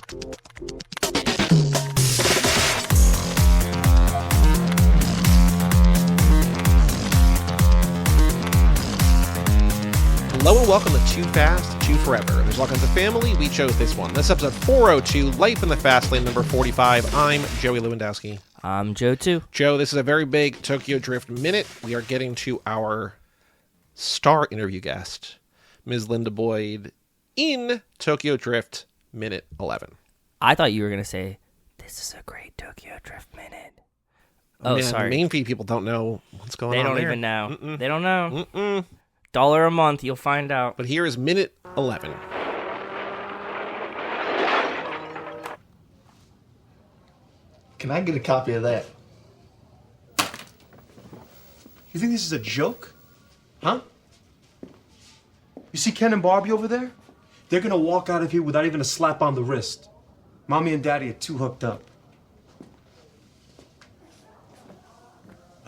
Hello and welcome to Too Fast, Too Forever. There's all kinds of family. We chose this one. This episode 402, Life in the Fast Lane, number 45. I'm Joey Lewandowski. I'm Joe, too. Joe, this is a very big Tokyo Drift minute. We are getting to our star interview guest, Ms. Linda Boyd, in Tokyo Drift minute 11. I thought you were going to say, this is a great Tokyo Drift minute. Oh, man, sorry. The main feed people don't know what's going on They don't there. even know. Mm-mm. They don't know. Mm-mm. $1 a month, you'll find out. But here is minute 11. Can I get a copy of that? You think this is a joke? Huh? You see Ken and Barbie over there? They're gonna walk out of here without even a slap on the wrist. Mommy and Daddy are too hooked up.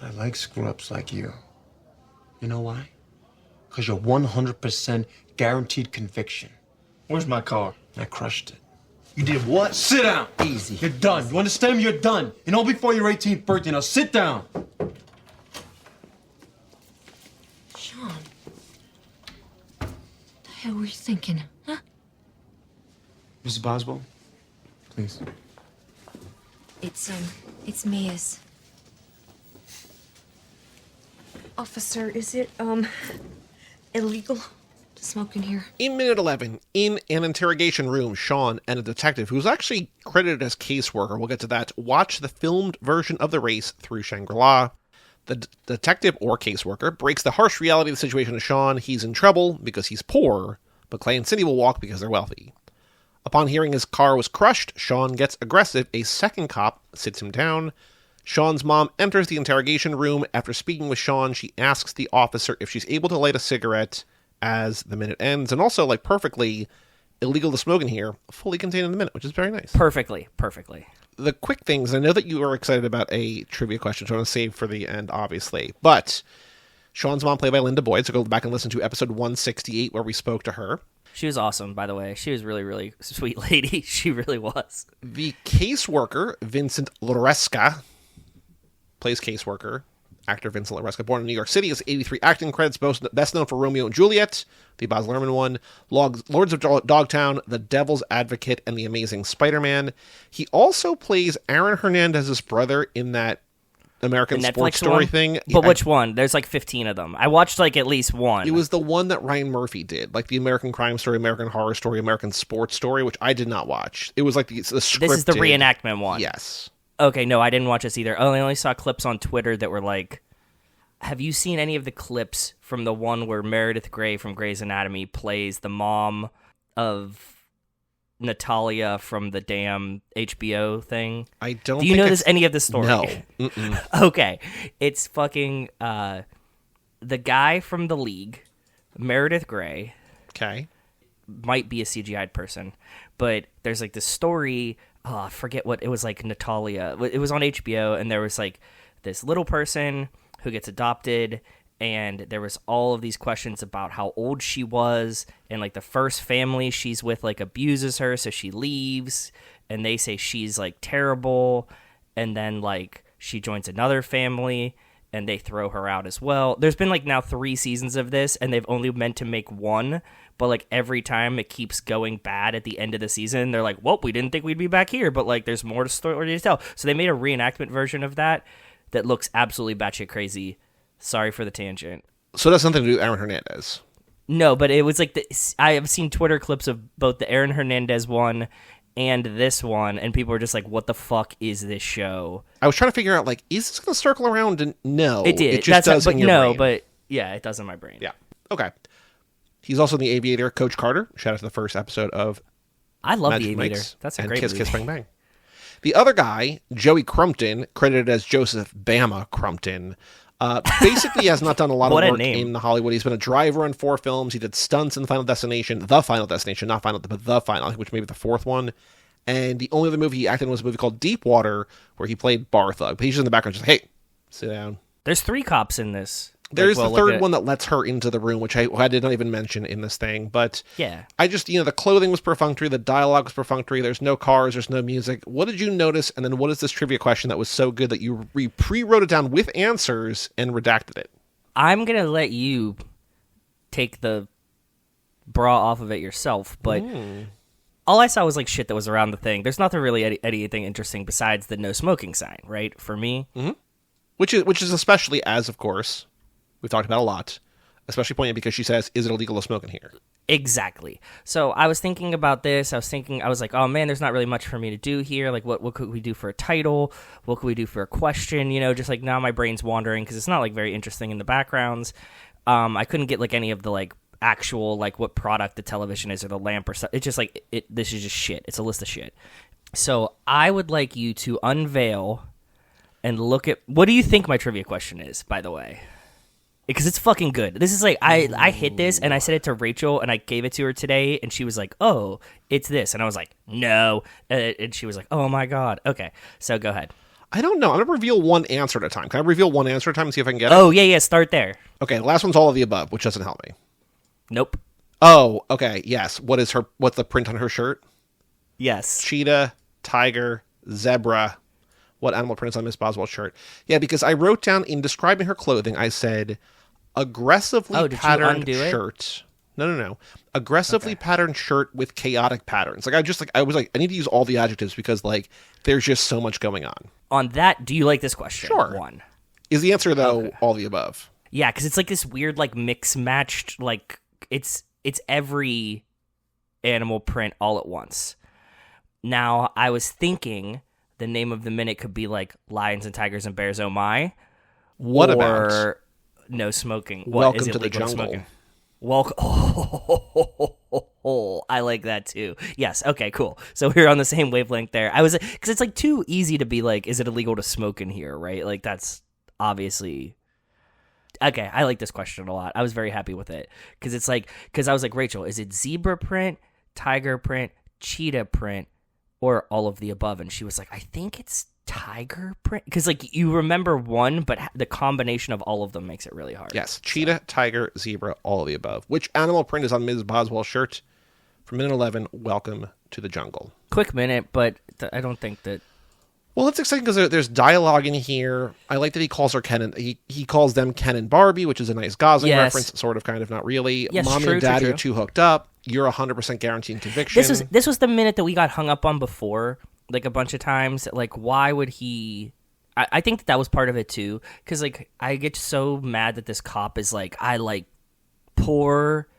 I like screw-ups like you. You know why? Because you're 100% guaranteed conviction. Where's my car? I crushed it. You did what? Sit down. Easy. You're done. You understand me? You're done. And all before your 18th birthday. Now sit down. Sean. What the hell were you thinking? Huh? Mrs. Boswell, please. It's Mia's. Officer, is it, illegal to smoke in here? In minute 11, in an interrogation room, Sean and a detective, who's actually credited as caseworker, we'll get to that, watch the filmed version of the race through Shangri-La. The detective, or caseworker, breaks the harsh reality of the situation to Sean. He's in trouble because he's poor, but Clay and Cindy will walk because they're wealthy. Upon hearing his car was crushed, Sean gets aggressive. A second cop sits him down. Sean's mom enters the interrogation room. After speaking with Sean, she asks the officer if she's able to light a cigarette as the minute ends, and also, like, perfectly illegal to smoke in here, fully contained in the minute, which is very nice. Perfectly. The quick things, I know that you are excited about a trivia question, so I'm going to save for the end, obviously, but Sean's mom, played by Linda Boyd, so go back and listen to episode 168, where we spoke to her. She was awesome, by the way. She was really, really sweet lady. She really was. The caseworker, Vincent Loresca, plays caseworker. Actor Vincent Loresca, born in New York City, has 83 acting credits, best known for Romeo and Juliet, the Baz Luhrmann one, Lords of Dogtown, The Devil's Advocate, and The Amazing Spider-Man. He also plays Aaron Hernandez's brother in that American Sports Story thing. But which one? There's like 15 of them. I watched like at least one. It was the one that Ryan Murphy did, like the American Crime Story, American Horror Story, American Sports Story, which I did not watch. It was like the scripted. This is the reenactment one. Yes. Okay, no, I didn't watch this either. Oh, I only saw clips on Twitter that were like, have you seen any of the clips from the one where Meredith Grey from Grey's Anatomy plays the mom of Natalia from the damn HBO thing? I don't Do you think know any of the story? No. Mm-mm. Okay. It's fucking the guy from The League, Meredith Grey. Okay. Might be a CGI'd person, but there's like this story. Oh, I forget what it was, like Natalia. It was on HBO, and there was like this little person who gets adopted, and there was all of these questions about how old she was, and like the first family she's with like abuses her, so she leaves, and they say she's like terrible, and then like she joins another family and they throw her out as well. There's been like now 3 seasons of this, and they've only meant to make one, but like every time it keeps going bad at the end of the season. They're like, well, we didn't think we'd be back here, but like there's more story to tell. So they made a reenactment version of that looks absolutely batshit crazy. Sorry for the tangent. So it has something to do with Aaron Hernandez. No, but it was like I have seen Twitter clips of both the Aaron Hernandez one and this one, and people were just like, what the fuck is this show? I was trying to figure out, like, is this going to circle around? And no. It did. It just does in your brain. But yeah, it does in my brain. Yeah. Okay. He's also in The Aviator, Coach Carter. Shout out to the first episode of I love Magic The Aviator. Mike's That's a and great Kiss movie. Kiss Bang Bang. The other guy, Joey Crumpton, credited as Joseph Bama Crumpton, basically has not done a lot of work in Hollywood. He's been a driver on 4 films. He did stunts in Final Destination, not Final, but The Final, which may be the 4th one. And the only other movie he acted in was a movie called Deepwater, where he played bar thug. But he's just in the background, just like, hey, sit down. There's 3 cops in this. There's Like, the third one that lets her into the room, which I did not even mention in this thing. But yeah, I just, the clothing was perfunctory, the dialogue was perfunctory, there's no cars, there's no music. What did you notice? And then what is this trivia question that was so good that you pre-wrote it down with answers and redacted it? I'm going to let you take the bra off of it yourself, but all I saw was like shit that was around the thing. There's nothing really anything interesting besides the no smoking sign, right? For me. Mm-hmm. Which is especially as, of course, we've talked about a lot, especially poignant because she says, is it illegal to smoke in here? Exactly. So I was thinking about this. I was like, oh man, there's not really much for me to do here. Like, what could we do for a title? What could we do for a question? Just like now my brain's wandering because it's not like very interesting in the backgrounds. I couldn't get like any of the like actual like what product the television is or the lamp or stuff. It's just like this is just shit. It's a list of shit. So I would like you to unveil and look at what do you think my trivia question is, by the way? Because it's fucking good. This is like I hit this and I said it to Rachel and I gave it to her today and she was like, "Oh, it's this," and I was like, "No," and she was like, "Oh my god." Okay, so go ahead. I don't know. I'm gonna reveal one answer at a time. Can I reveal one answer at a time and see if I can get it? Oh yeah, start there. Okay, the last one's all of the above, which doesn't help me. Nope. Oh, okay. Yes. What's the print on her shirt? Yes. Cheetah, tiger, zebra. What animal print is on Miss Boswell's shirt? Yeah, because I wrote down in describing her clothing, I said aggressively patterned shirt. No. Aggressively patterned shirt with chaotic patterns. Like I was like, I need to use all the adjectives because like there's just so much going on. On that, do you like this question? Sure. One. Is the answer though all the above? Yeah, because it's like this weird like mix matched like it's every animal print all at once. Now I was thinking the name of the minute could be like Lions and Tigers and Bears Oh My. What or about no smoking? Welcome to the Jungle. Welcome. Oh, I like that too. Yes. Okay. Cool. So we're on the same wavelength there. I was because it's like too easy to be like, is it illegal to smoke in here? Right? Like that's obviously. Okay, I like this question a lot. I was very happy with it because I was like, Rachel, is it zebra print, tiger print, cheetah print, or all of the above? And she was like, I think it's tiger print because like you remember one, but the combination of all of them makes it really hard. Yes, cheetah, tiger, zebra, all of the above. Which animal print is on Ms. Boswell's shirt? From minute 11, welcome to the jungle. Quick minute, but I don't think that. Well, it's exciting because there's dialogue in here. I like that he calls her Ken and he calls them Ken and Barbie, which is a nice Gosling reference, sort of, kind of, not really. Yes, Mommy and Daddy are too hooked up. You're 100% guaranteeing conviction. This was the minute that we got hung up on before, like a bunch of times. Like, why would he? I think that was part of it too, because like I get so mad that this cop is like, I like poor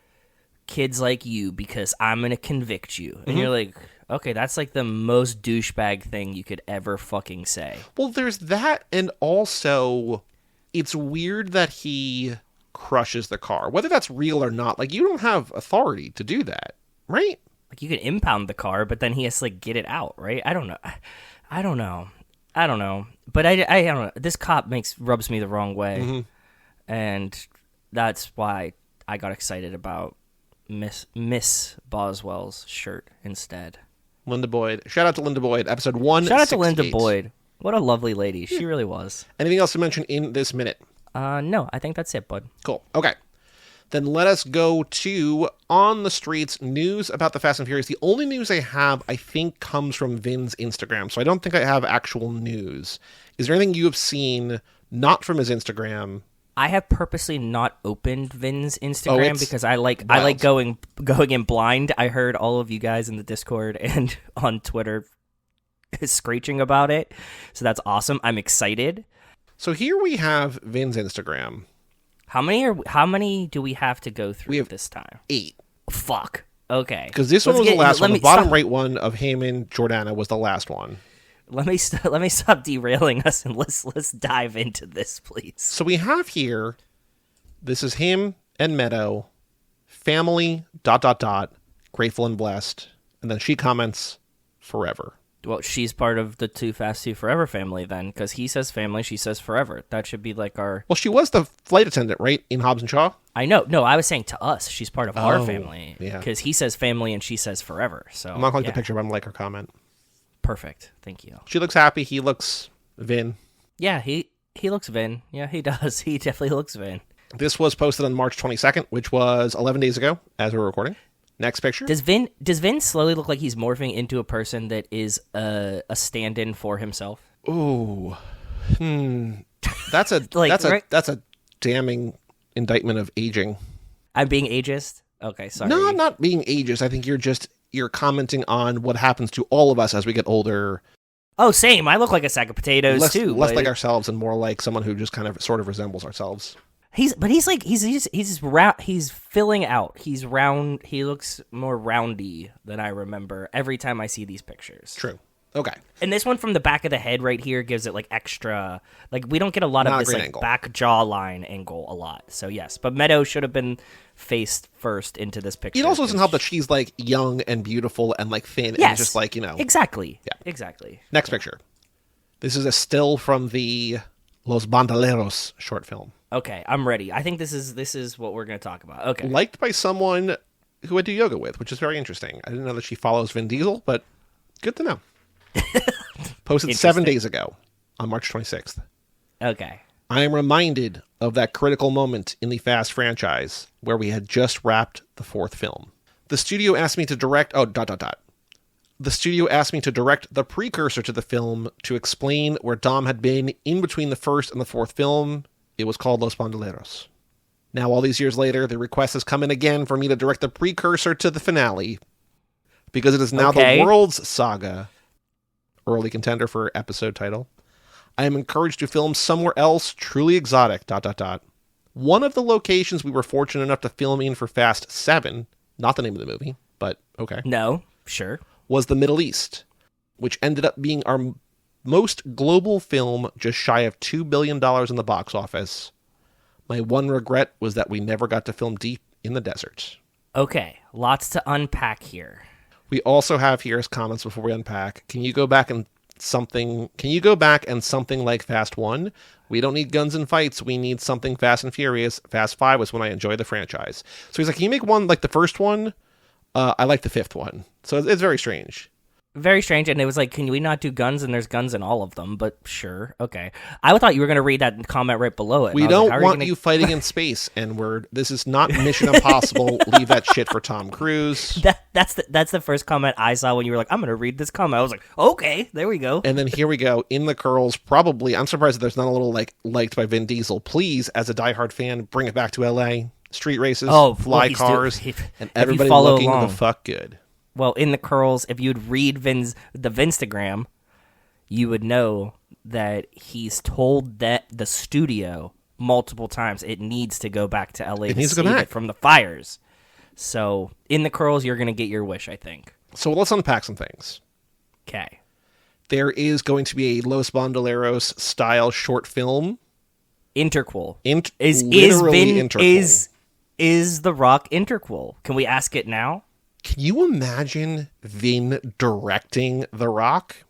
kids like you because I'm gonna convict you, and you're like, okay, that's like the most douchebag thing you could ever fucking say. Well, there's that, and also it's weird that he crushes the car, whether that's real or not. Like, you don't have authority to do that, right? Like, you can impound the car, but then he has to like get it out, right? I don't know. But I don't know. This cop rubs me the wrong way, and that's why I got excited about Miss Boswell's shirt instead. Linda Boyd. Shout out to Linda Boyd. Episode 1. Shout out to Linda Boyd. What a lovely lady. She really was. Anything else to mention in this minute? No, I think that's it, bud. Cool. Okay. Then let us go to On the Streets news about the Fast and Furious. The only news I have, I think, comes from Vin's Instagram. So I don't think I have actual news. Is there anything you have seen not from his Instagram? I have purposely not opened Vin's Instagram because I like wild. going in blind. I heard all of you guys in the Discord and on Twitter screeching about it. So that's awesome. I'm excited. So here we have Vin's Instagram. How many do we have to go through this time? 8. Fuck. Okay. Because this one was the last one. The bottom right one of Heyman Jordana was the last one. Let me stop derailing us and let's dive into this, please. So we have here, this is him and Meadow, family, ... grateful and blessed. And then she comments, forever. Well, she's part of the Too Fast, Too Forever family then, because he says family, she says forever. That should be like our... Well, she was the flight attendant, right, in Hobbs and Shaw? I know. No, I was saying to us, she's part of our family. Yeah. Because he says family and she says forever. So I'm not going to like the picture, but I'm like her comment. Perfect. Thank you. She looks happy. He looks Vin. Yeah, he looks Vin. Yeah, he does. He definitely looks Vin. This was posted on March 22nd, which was 11 days ago as we're recording. Next picture. Does Vin slowly look like he's morphing into a person that is a stand-in for himself? Ooh. That's a Like, that's a damning indictment of aging. I'm being ageist? Okay, sorry. No, I'm not being ageist. I think you're commenting on what happens to all of us as we get older. Oh, same. I look like a sack of potatoes too. Less like ourselves and more like someone who just kind of sort of resembles ourselves. He's filling out. He's round. He looks more roundy than I remember every time I see these pictures. True. Okay. And this one from the back of the head right here gives it like extra. Like we don't get a lot of this like back jawline angle a lot. So yes, but Meadow should have been faced first into this picture. It also doesn't help that she's like young and beautiful and like thin yes, and just like, Exactly. Yeah. Exactly. Next picture. This is a still from the Los Bandoleros short film. Okay, I'm ready. I think this is what we're going to talk about. Okay. Liked by someone who I do yoga with, which is very interesting. I didn't know that she follows Vin Diesel, but good to know. Posted 7 days ago on March 26th. Okay. I am reminded of that critical moment in the Fast franchise where we had just wrapped the 4th film. The studio asked me to direct... The studio asked me to direct the precursor to the film to explain where Dom had been in between the 1st and the 4th film. It was called Los Bandoleros. Now, all these years later, the request has come in again for me to direct the precursor to the finale because it is now the world's saga. Early contender for episode title. I am encouraged to film somewhere else truly exotic, ... One of the locations we were fortunate enough to film in for Fast 7, not the name of the movie, but okay. No, sure. Was the Middle East, which ended up being our most global film, just shy of $2 billion in the box office. My one regret was that we never got to film deep in the desert. Okay, lots to unpack here. We also have here as comments before we unpack. Can you go back and something like Fast 1? We don't need guns and fights. We need something Fast and Furious. Fast 5 was when I enjoyed the franchise. So he's like, can you make one like the first one? I like the 5th one. So it's very strange. Very strange, and it was like, can we not do guns? And there's guns in all of them, but sure, okay. I thought you were going to read that comment right below it. We don't want you fighting in space, N-word. This is not Mission Impossible. Leave that shit for Tom Cruise. That's the first comment I saw when you were like, I'm going to read this comment. I was like, okay, there we go. And then here we go. In the curls, probably, I'm surprised that there's not a little like liked by Vin Diesel. Please, as a diehard fan, bring it back to LA. Street races, fly cars, and everybody looking the fuck good. Well, in the curls, if you'd read the Vinstagram, you would know that he's told that the studio multiple times it needs to go back to LA to save it from the fires. So, in the curls, you're going to get your wish, I think. So let's unpack some things. Okay. There is going to be a Los Bandoleros style short film. Interquel. Literally interquel. Is The Rock interquel? Can we ask it now? Can you imagine Vin directing The Rock?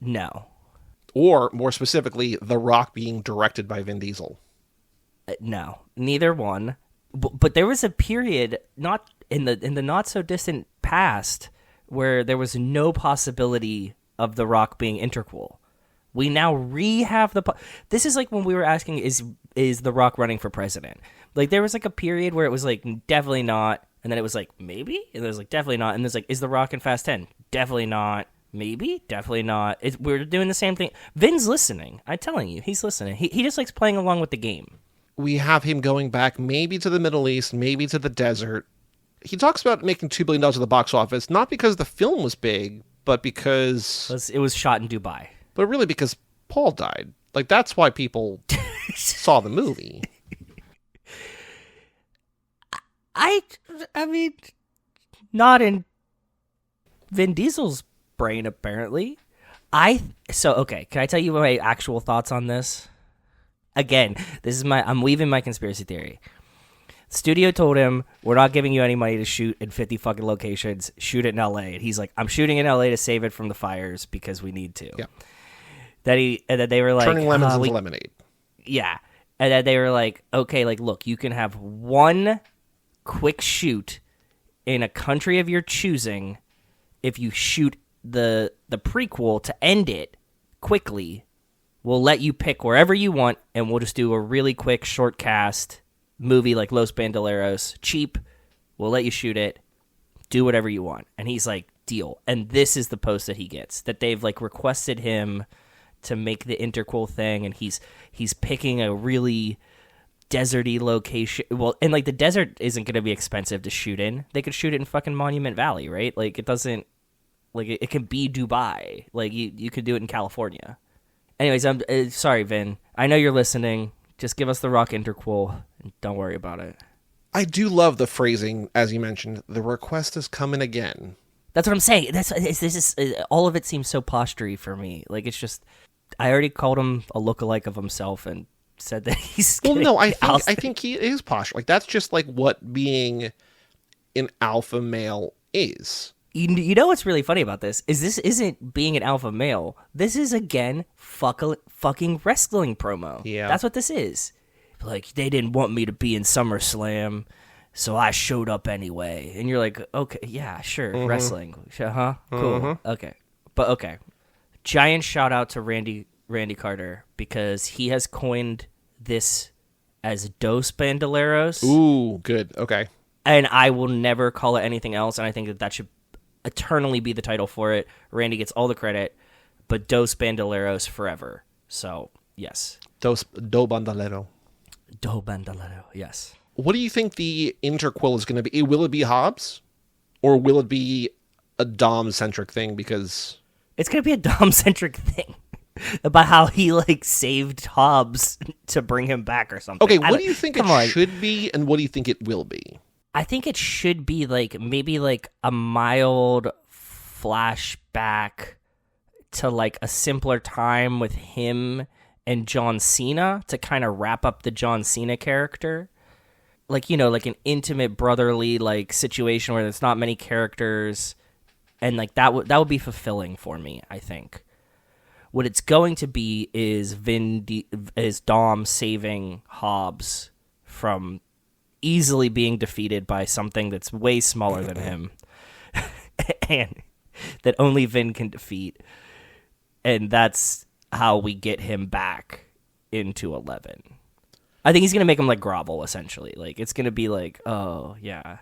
No. Or, more specifically, The Rock being directed by Vin Diesel? No. Neither one. But there was a period, not in the not-so-distant past, where there was no possibility of The Rock being interquel. We now have the... This is like when we were asking, is The Rock running for president? Like, there was like a period where it was like, definitely not. And then it was like, maybe? And it was like, definitely not. And there's like, is The Rock in Fast 10? Definitely not. Maybe? Definitely not. We're doing the same thing. Vin's listening. I'm telling you, he's listening. He just likes playing along with the game. We have him going back maybe to the Middle East, maybe to the desert. He talks about making $2 billion at the box office, not because the film was big, but because... It was shot in Dubai. But really because Paul died. Like, that's why people saw the movie. I mean, not in Vin Diesel's brain, apparently. Okay, can I tell you my actual thoughts on this? Again, I'm weaving my conspiracy theory. Studio told him, we're not giving you any money to shoot in 50 fucking locations. Shoot it in LA. And he's like, I'm shooting in LA to save it from the fires because we need to. Yeah. And then they were like, turning lemons into lemonade. Yeah. And then they were like, okay, like, look, you can have one quick shoot in a country of your choosing if you shoot the prequel to end it quickly. We'll let you pick wherever you want, and we'll just do a really quick short cast movie like Los Bandoleros, cheap, we'll let you shoot it, do whatever you want. And he's like, deal. And this is the post that he gets, that they've like requested him to make the interquel thing, and he's picking a really deserty location. Well, and like the desert isn't going to be expensive to shoot in. They could shoot it in fucking Monument Valley, right? Like it doesn't, like it can be Dubai. Like you could do it in California. Anyways, I'm sorry, Vin. I know you're listening. Just give us the Rock interquel and don't worry about it. I do love the phrasing, as you mentioned. The request is coming again. That's what I'm saying. This is all of it seems so postury for me. Like it's just, I already called him a lookalike of himself and said that he's. Well, no, I think he is posh. Like that's just like what being an alpha male is. You know what's really funny about this is this isn't being an alpha male. This is again fucking wrestling promo. Yeah, that's what this is. Like they didn't want me to be in SummerSlam, so I showed up anyway. And you're like, okay, yeah, sure, wrestling, huh? Cool, okay, but okay. Giant shout out to Randy Carter because he has coined this as Dos Bandoleros. Ooh, good. Okay. And I will never call it anything else, and I think that should eternally be the title for it. Randy gets all the credit, but Dos Bandoleros forever. So, yes. Do Bandolero. Do Bandolero, yes. What do you think the interquel is going to be? Will it be Hobbs? Or will it be a Dom-centric thing? Because it's going to be a Dom-centric thing about how he, like, saved Hobbs to bring him back or something. Okay, what do you think it should be, and what do you think it will be? I think it should be, like, maybe, like, a mild flashback to, like, a simpler time with him and John Cena to kind of wrap up the John Cena character. Like, you know, like an intimate brotherly, like, situation where there's not many characters, and, like, that would be fulfilling for me, I think. What it's going to be is is Dom saving Hobbs from easily being defeated by something that's way smaller than him and that only Vin can defeat. And that's how we get him back into 11. I think he's going to make him like grovel, essentially. Like, it's going to be like, oh, yeah,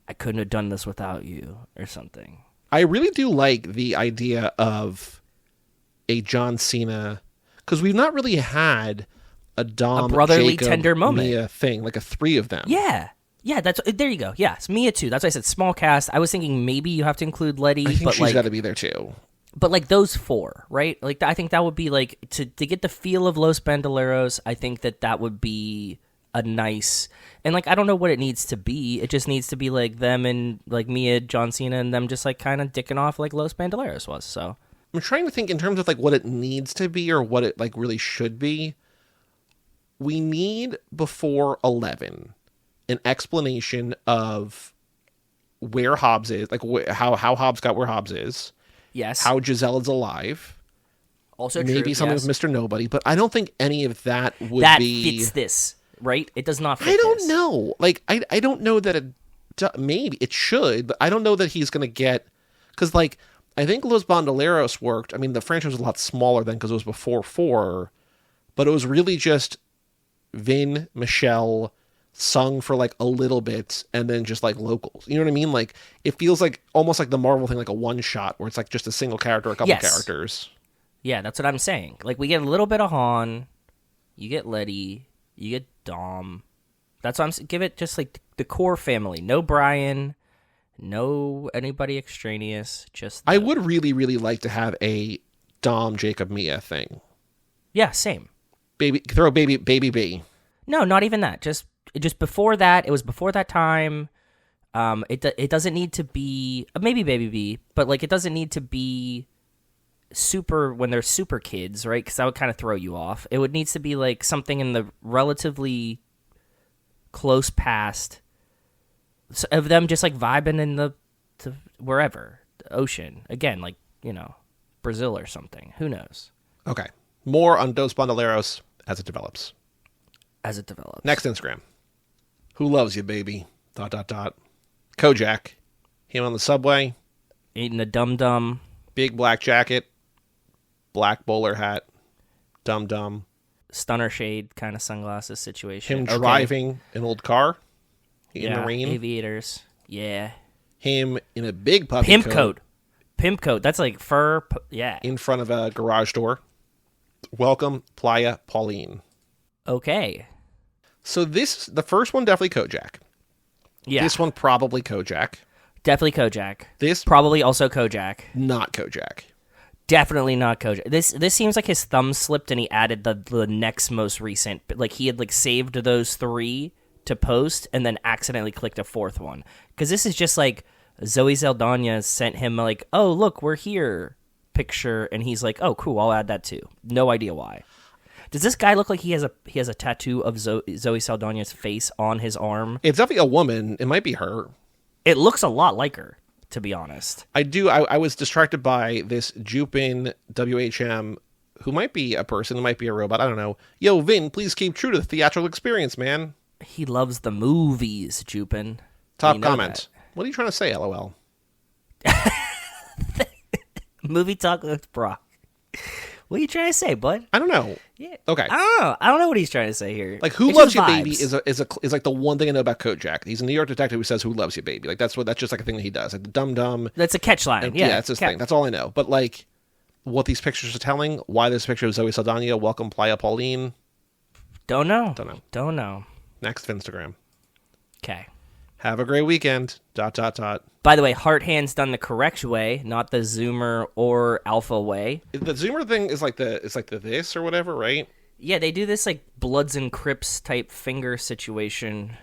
I couldn't have done this without you or something. I really do like the idea of a John Cena, because we've not really had a Dom, a brotherly, Jacob, tender moment. Mia thing, like a three of them. Yeah. Yeah, there you go. Yes, Mia too. That's why I said small cast. I was thinking maybe you have to include Letty. I think but she's got to be there too. But like those four, right? Like I think that would be like to get the feel of Los Bandoleros. I think that would be a nice, and like I don't know what it needs to be. It just needs to be like them and like Mia, John Cena, and them just like kind of dicking off like Los Bandoleros was. So I'm trying to think in terms of like what it needs to be or what it like really should be. We need before 11 an explanation of where Hobbs is, like how Hobbs got where Hobbs is. Yes. How Giselle is alive. Also maybe true, something yes. with Mr. Nobody, but I don't think any of that would that be... fits this, right? It does not fit I don't this. know. Like, I don't know that maybe it should, but I don't know that he's going to get... Because, like, I think Los Bandoleros worked. I mean, the franchise was a lot smaller then because it was before 4, but it was really just Vin, Michelle, sung for like a little bit and then just like locals. You know what I mean? Like it feels like almost like the Marvel thing, like a one shot where it's like just a single character, a couple characters. Yeah, that's what I'm saying. Like we get a little bit of Han, you get Letty, you get Dom. That's what give it just like the core family. No Brian, no anybody extraneous. Just I would really, really like to have a Dom, Jacob, Mia thing. Yeah, same. Throw baby B. No, not even that. Just before that, it was before that time. It doesn't need to be maybe Baby B, but like it doesn't need to be super when they're super kids, right? Because that would kind of throw you off. It would needs to be like something in the relatively close past of them just like vibing in the wherever the ocean again, like Brazil or something. Who knows? Okay, more on Dos Bandoleros as it develops. Next Instagram. Who loves you, baby? ... Kojak. Him on the subway. Eating a dum-dum. Big black jacket. Black bowler hat. Dum-dum. stunner shade kind of sunglasses situation. Him Okay. driving an old car in the rain. Aviators. Yeah. Him in a big puppy Pimp coat. Pimp coat. That's like fur. Yeah. in front of a garage door. Welcome, Playa Pauline. Okay. So the first one definitely Kojak. Yeah. This one probably Kojak. Definitely Kojak. This Probably also Kojak. not Kojak. Definitely not Kojak. This seems like his thumb slipped and he added the next most recent. Like he had like saved those 3 to post and then accidentally clicked a 4th one. Because this is just like Zoe Saldana sent him like, oh look, we're here picture, and he's like, oh cool, I'll add that too. No idea why. Does this guy look like he has a tattoo of Zoe Saldana's face on his arm? It's definitely a woman. It might be her. It looks a lot like her, to be honest. I was distracted by this Jupin WHM, who might be a person, who might be a robot. I don't know. Yo, Vin, please keep true to the theatrical experience, man. He loves the movies, Jupin. Top You know comment. that. What are you trying to say, LOL? Movie talk with Brock. What are you trying to say, bud? I don't know. Yeah. Okay. I don't know what he's trying to say here. Like, Who It's Loves You, just Baby vibes. is like the one thing I know about Kojak. He's a New York detective who says "Who loves you, baby?" Like that's just like a thing that he does. Like the dumb. That's a catchline. Yeah, Yeah, that's his thing. That's all I know. But like, what these pictures are telling, why this picture of Zoe Saldana, welcome Playa Pauline. Don't know. Don't know. Next Instagram. Okay. Have a great weekend. ... By the way, Heart Hand's done the correct way, not the Zoomer or Alpha way. The Zoomer thing is like the this or whatever, right? Yeah, they do this like Bloods and Crips type finger situation.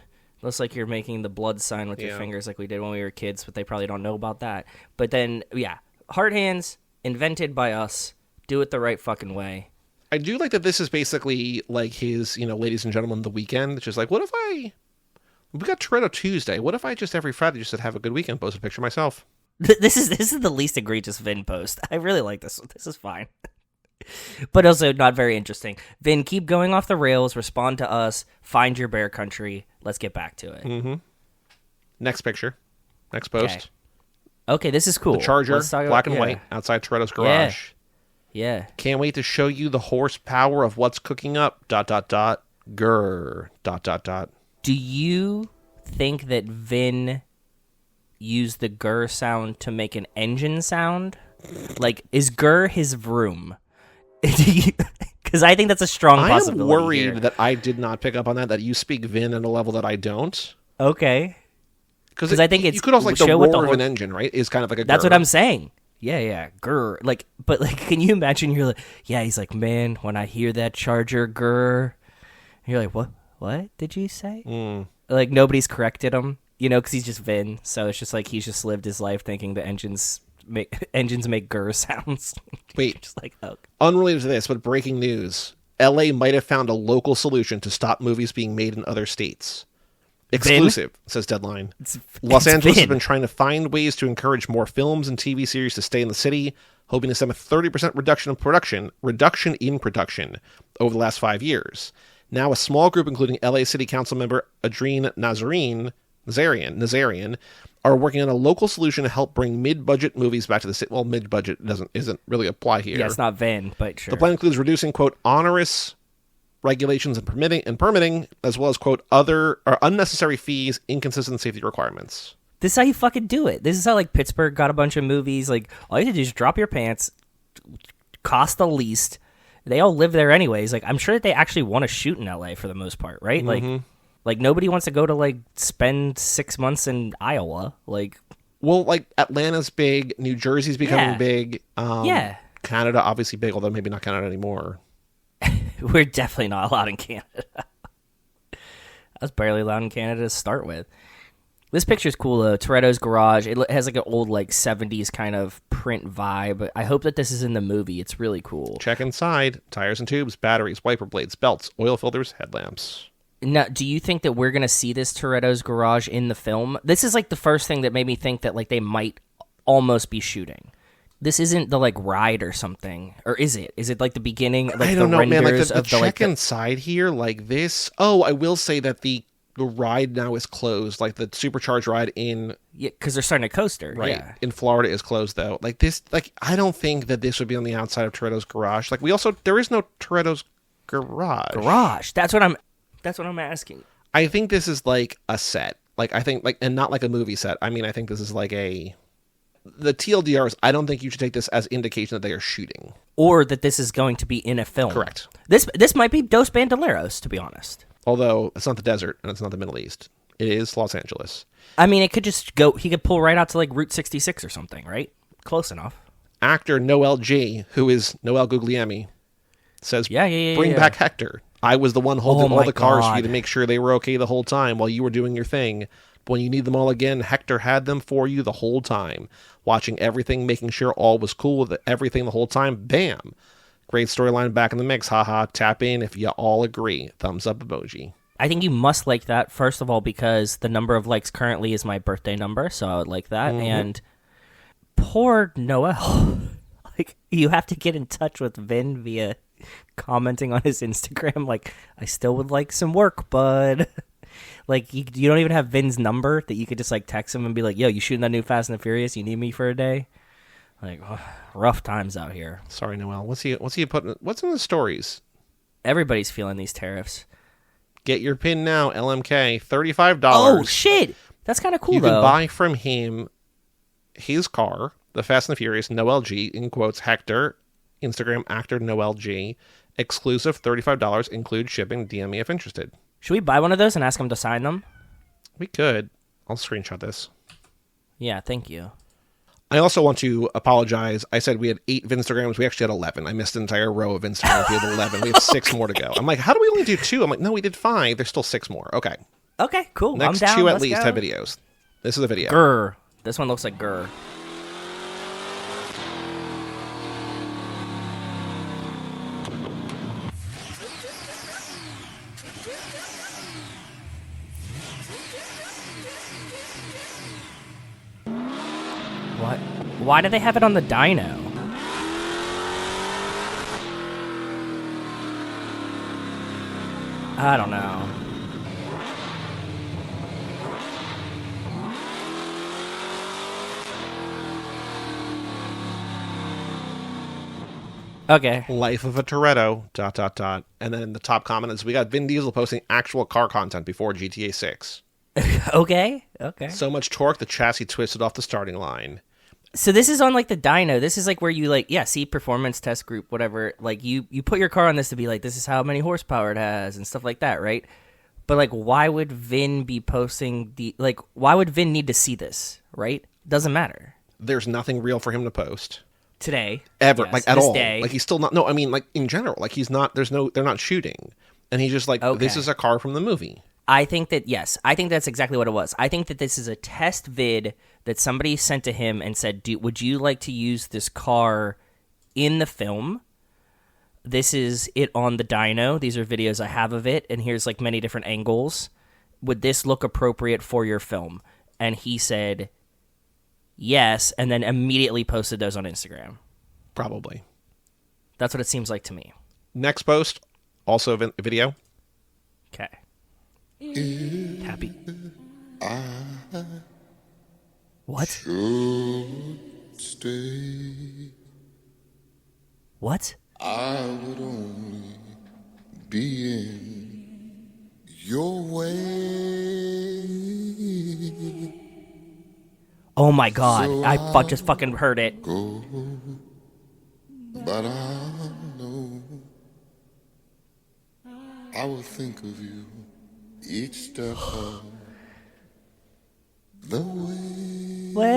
Looks like you're making the blood sign with your Yeah. fingers like we did when we were kids, but they probably don't know about that. But then, yeah, Heart Hands, invented by us. Do it the right fucking way. I do like that this is basically like his, ladies and gentlemen, the weekend. It's just like, we got Toretto Tuesday. What if I just every Friday just said have a good weekend, post a picture myself? This is the least egregious Vin post. I really like this. This is fine. But also not very interesting. Vin, keep going off the rails. Respond to us. Find your bear country. Let's get back to it. Mm-hmm. Next picture. Next post. Okay, this is cool. The Charger, Let's talk black about- and yeah. white, outside Toretto's garage. Yeah. Can't wait to show you the horsepower of what's cooking up. ... Grr. ... Do you think that Vin used the grr sound to make an engine sound? Like, is grr his vroom? Because I think that's a strong I am possibility. worried here. that I did not pick up on that you speak Vin at a level that I don't. Okay. Because I think it's you could also like the show with the roar of whole- an engine, right? Is kind of like a That's grr. what I'm saying. Yeah, grr. Like, but like, can you imagine? You're like, yeah. He's like, man, when I hear that Charger grr, and you're like, what? What did you say? Like nobody's corrected him, because he's just Vin. So it's just like he's just lived his life thinking the engines make grr sounds. Wait. just like oh. Unrelated to this, but breaking news. LA might have found a local solution to stop movies being made in other states. Exclusive, says Deadline. Los it's Angeles has Vin. been trying to find ways to encourage more films and TV series to stay in the city, hoping to stem a 30% reduction in production over the last 5 years. Now a small group, including LA City Council member Adrien Nazarian, are working on a local solution to help bring mid-budget movies back to the city. Well, mid-budget isn't really apply here. Yeah, it's not Vin, but sure. The plan includes reducing, quote, onerous regulations and permitting, as well as, quote, other or unnecessary fees, inconsistent safety requirements. This is how you fucking do it. This is how like Pittsburgh got a bunch of movies. Like all you have to do is drop your pants, cost the least. They all live there anyways. Like I'm sure that they actually want to shoot in LA for the most part, right? Like nobody wants to go to like spend 6 months in Iowa. Like Well, like Atlanta's big, New Jersey's becoming Yeah. big. Yeah. Canada obviously big, although maybe not Canada anymore. we're definitely not allowed in Canada. I was barely allowed in Canada to start with. This picture's cool though. Toretto's garage. It has like an old like 70s kind of print vibe. I hope that this is in the movie. It's really cool. Check inside. Tires and tubes, batteries, wiper blades, belts, oil filters, headlamps. Now, do you think that we're going to see this Toretto's garage in the film? This is like the first thing that made me think that like they might almost be shooting. This isn't the like ride or something, or is it? Is it like the beginning? Like I don't the know, man. Like renders the of the like check inside here, like this. Oh, I will say that the ride now is closed. Like the supercharged ride in because they're starting a coaster, right Yeah. in Florida is closed though. Like this, like I don't think that this would be on the outside of Toretto's garage. Like there is no Toretto's Garage. That's what I'm asking. I think this is like a set. Like, I think, like, and not like a movie set. I mean, I think this is like the TLDRs, I don't think you should take this as indication that they are shooting. Or that this is going to be in a film. Correct. This might be Dos Bandoleros, to be honest. Although, it's not the desert, and it's not the Middle East. It is Los Angeles. I mean, it could just go, he could pull right out to like Route 66 or something, right? Close enough. Actor Noel G., who is Noel Guglielmi, says, bring back Hector. I was the one holding all the cars for you to make sure they were okay the whole time while you were doing your thing. But when you need them all again, Hector had them for you the whole time. Watching everything, making sure all was cool with everything the whole time. Bam! Great storyline back in the mix. Haha. Tap in if you all agree. Thumbs up emoji. I think you must like that, first of all, because the number of likes currently is my birthday number, so I would like that. Mm-hmm. And poor Noel. Like, you have to get in touch with Vin via commenting on his Instagram. Like, I still would like some work, bud. Like, you don't even have Vin's number that you could just, like, text him and be like, yo, you shooting that new Fast and the Furious? You need me for a day? Like, rough times out here. Sorry, Noel. What's he putting? What's in the stories? Everybody's feeling these tariffs. Get your pin now, LMK. $35. Oh, shit! That's kind of cool, though. You can buy from him his car, the Fast and the Furious, Noel G, in quotes, Hector, Instagram actor Noel G. Exclusive $35, include shipping. DM me if interested. Should we buy one of those and ask him to sign them? We could. I'll screenshot this. Yeah, thank you. I also want to apologize. I said we had 8 Vinstagrams. We actually had 11. I missed an entire row of Instagrams. We had 11. We have 6 more to go. I'm like, how do we only do 2? I'm like, no, we did 5. There's still 6 more. Okay. Okay, cool. Next I'm down. 2 at Let's least go. have videos. This is a video. Grr. This one looks like grr. What? Why do they have it on the dyno? I don't know. Okay. Life of a Toretto, ... And then in the top comment is, we got Vin Diesel posting actual car content before GTA 6. Okay. So much torque, the chassis twisted off the starting line. So this is on like the dyno. This is like where you like, see performance test group, whatever. Like you put your car on this to be like, this is how many horsepower it has and stuff like that, right? But like, why would Vin be posting why would Vin need to see this, right? Doesn't matter. There's nothing real for him to post. Today. Ever, yes, like at all. Day. Like he's still not, no, I mean like in general, like he's not, they're not shooting. And he's just like, This is a car from the movie. I think that, yes, I think that's exactly what it was. I think that this is a test vid that somebody sent to him and said, would you like to use this car in the film? This is it on the dyno. These are videos I have of it, and here's like many different angles. Would this look appropriate for your film? And he said, yes, and then immediately posted those on Instagram. Probably. That's what it seems like to me. Next post, also a video. Okay. Happy. What? Stay. What? I would only be in your way. Oh my god, so I just fucking heard it. Go, but I know I will think of you each step of the way.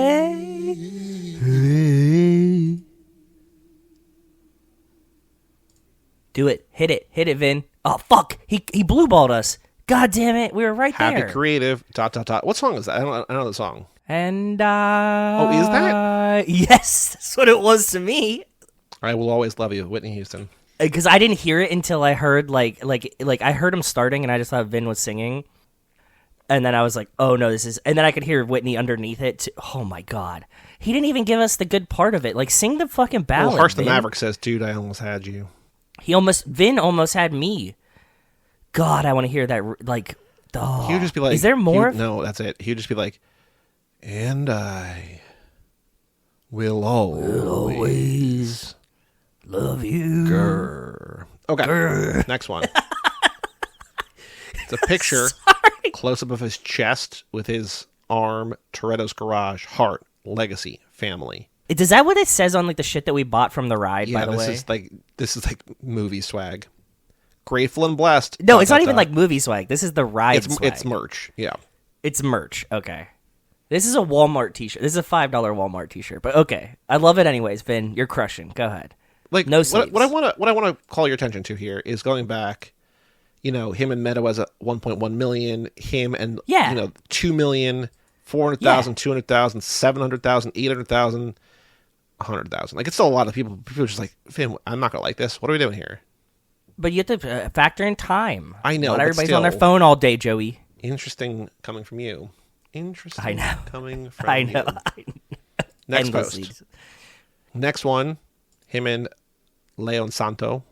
Do it. Hit it, Vin. Oh, fuck. He blue balled us. God damn it. We were right Happy there. Creative, ... What song is that? I know the song. And, Oh, is that? Yes, that's what it was to me. I Will Always Love You, Whitney Houston. Because I didn't hear it until I heard, like I heard him starting, and I just thought Vin was singing. And then I was like, oh, no, this is... And then I could hear Whitney underneath it. Too. Oh, my God. He didn't even give us the good part of it. Like, sing the fucking ballad, Well, Harsh the Vin. Maverick says, dude, I almost had you. Vin almost had me. God, I want to hear that, like... Oh. He would just be like... Is there more? No, that's it. He would just be like, and I will always love you. Grr. Okay, next one. It's a picture, close-up of his chest with his arm, Toretto's garage, heart, legacy, family. Is that what it says on like the shit that we bought from the ride, Yeah, by the way? this is like movie swag. Grateful and blessed. No, it's not even like movie swag. This is the ride swag. It's merch, yeah. It's merch, okay. This is a Walmart t-shirt. This is a $5 Walmart t-shirt, but okay. I love it anyways, Vin. You're crushing. Go ahead. Like no sleeves. What I want to call your attention to here is going back, him and Meadow as a 1.1 million, him and 2 million, 400,000, 200,000, 700,000, 800,000, 100,000. Like, it's still a lot of people. People are just like, Finn, I'm not gonna like this. What are we doing here? But you have to factor in time. I know. Not but everybody's still, on their phone all day, Joey. Interesting coming from you. Interesting. I know. Coming from I know. you. Next Endlessly. post. Next one. Him and Leon Santo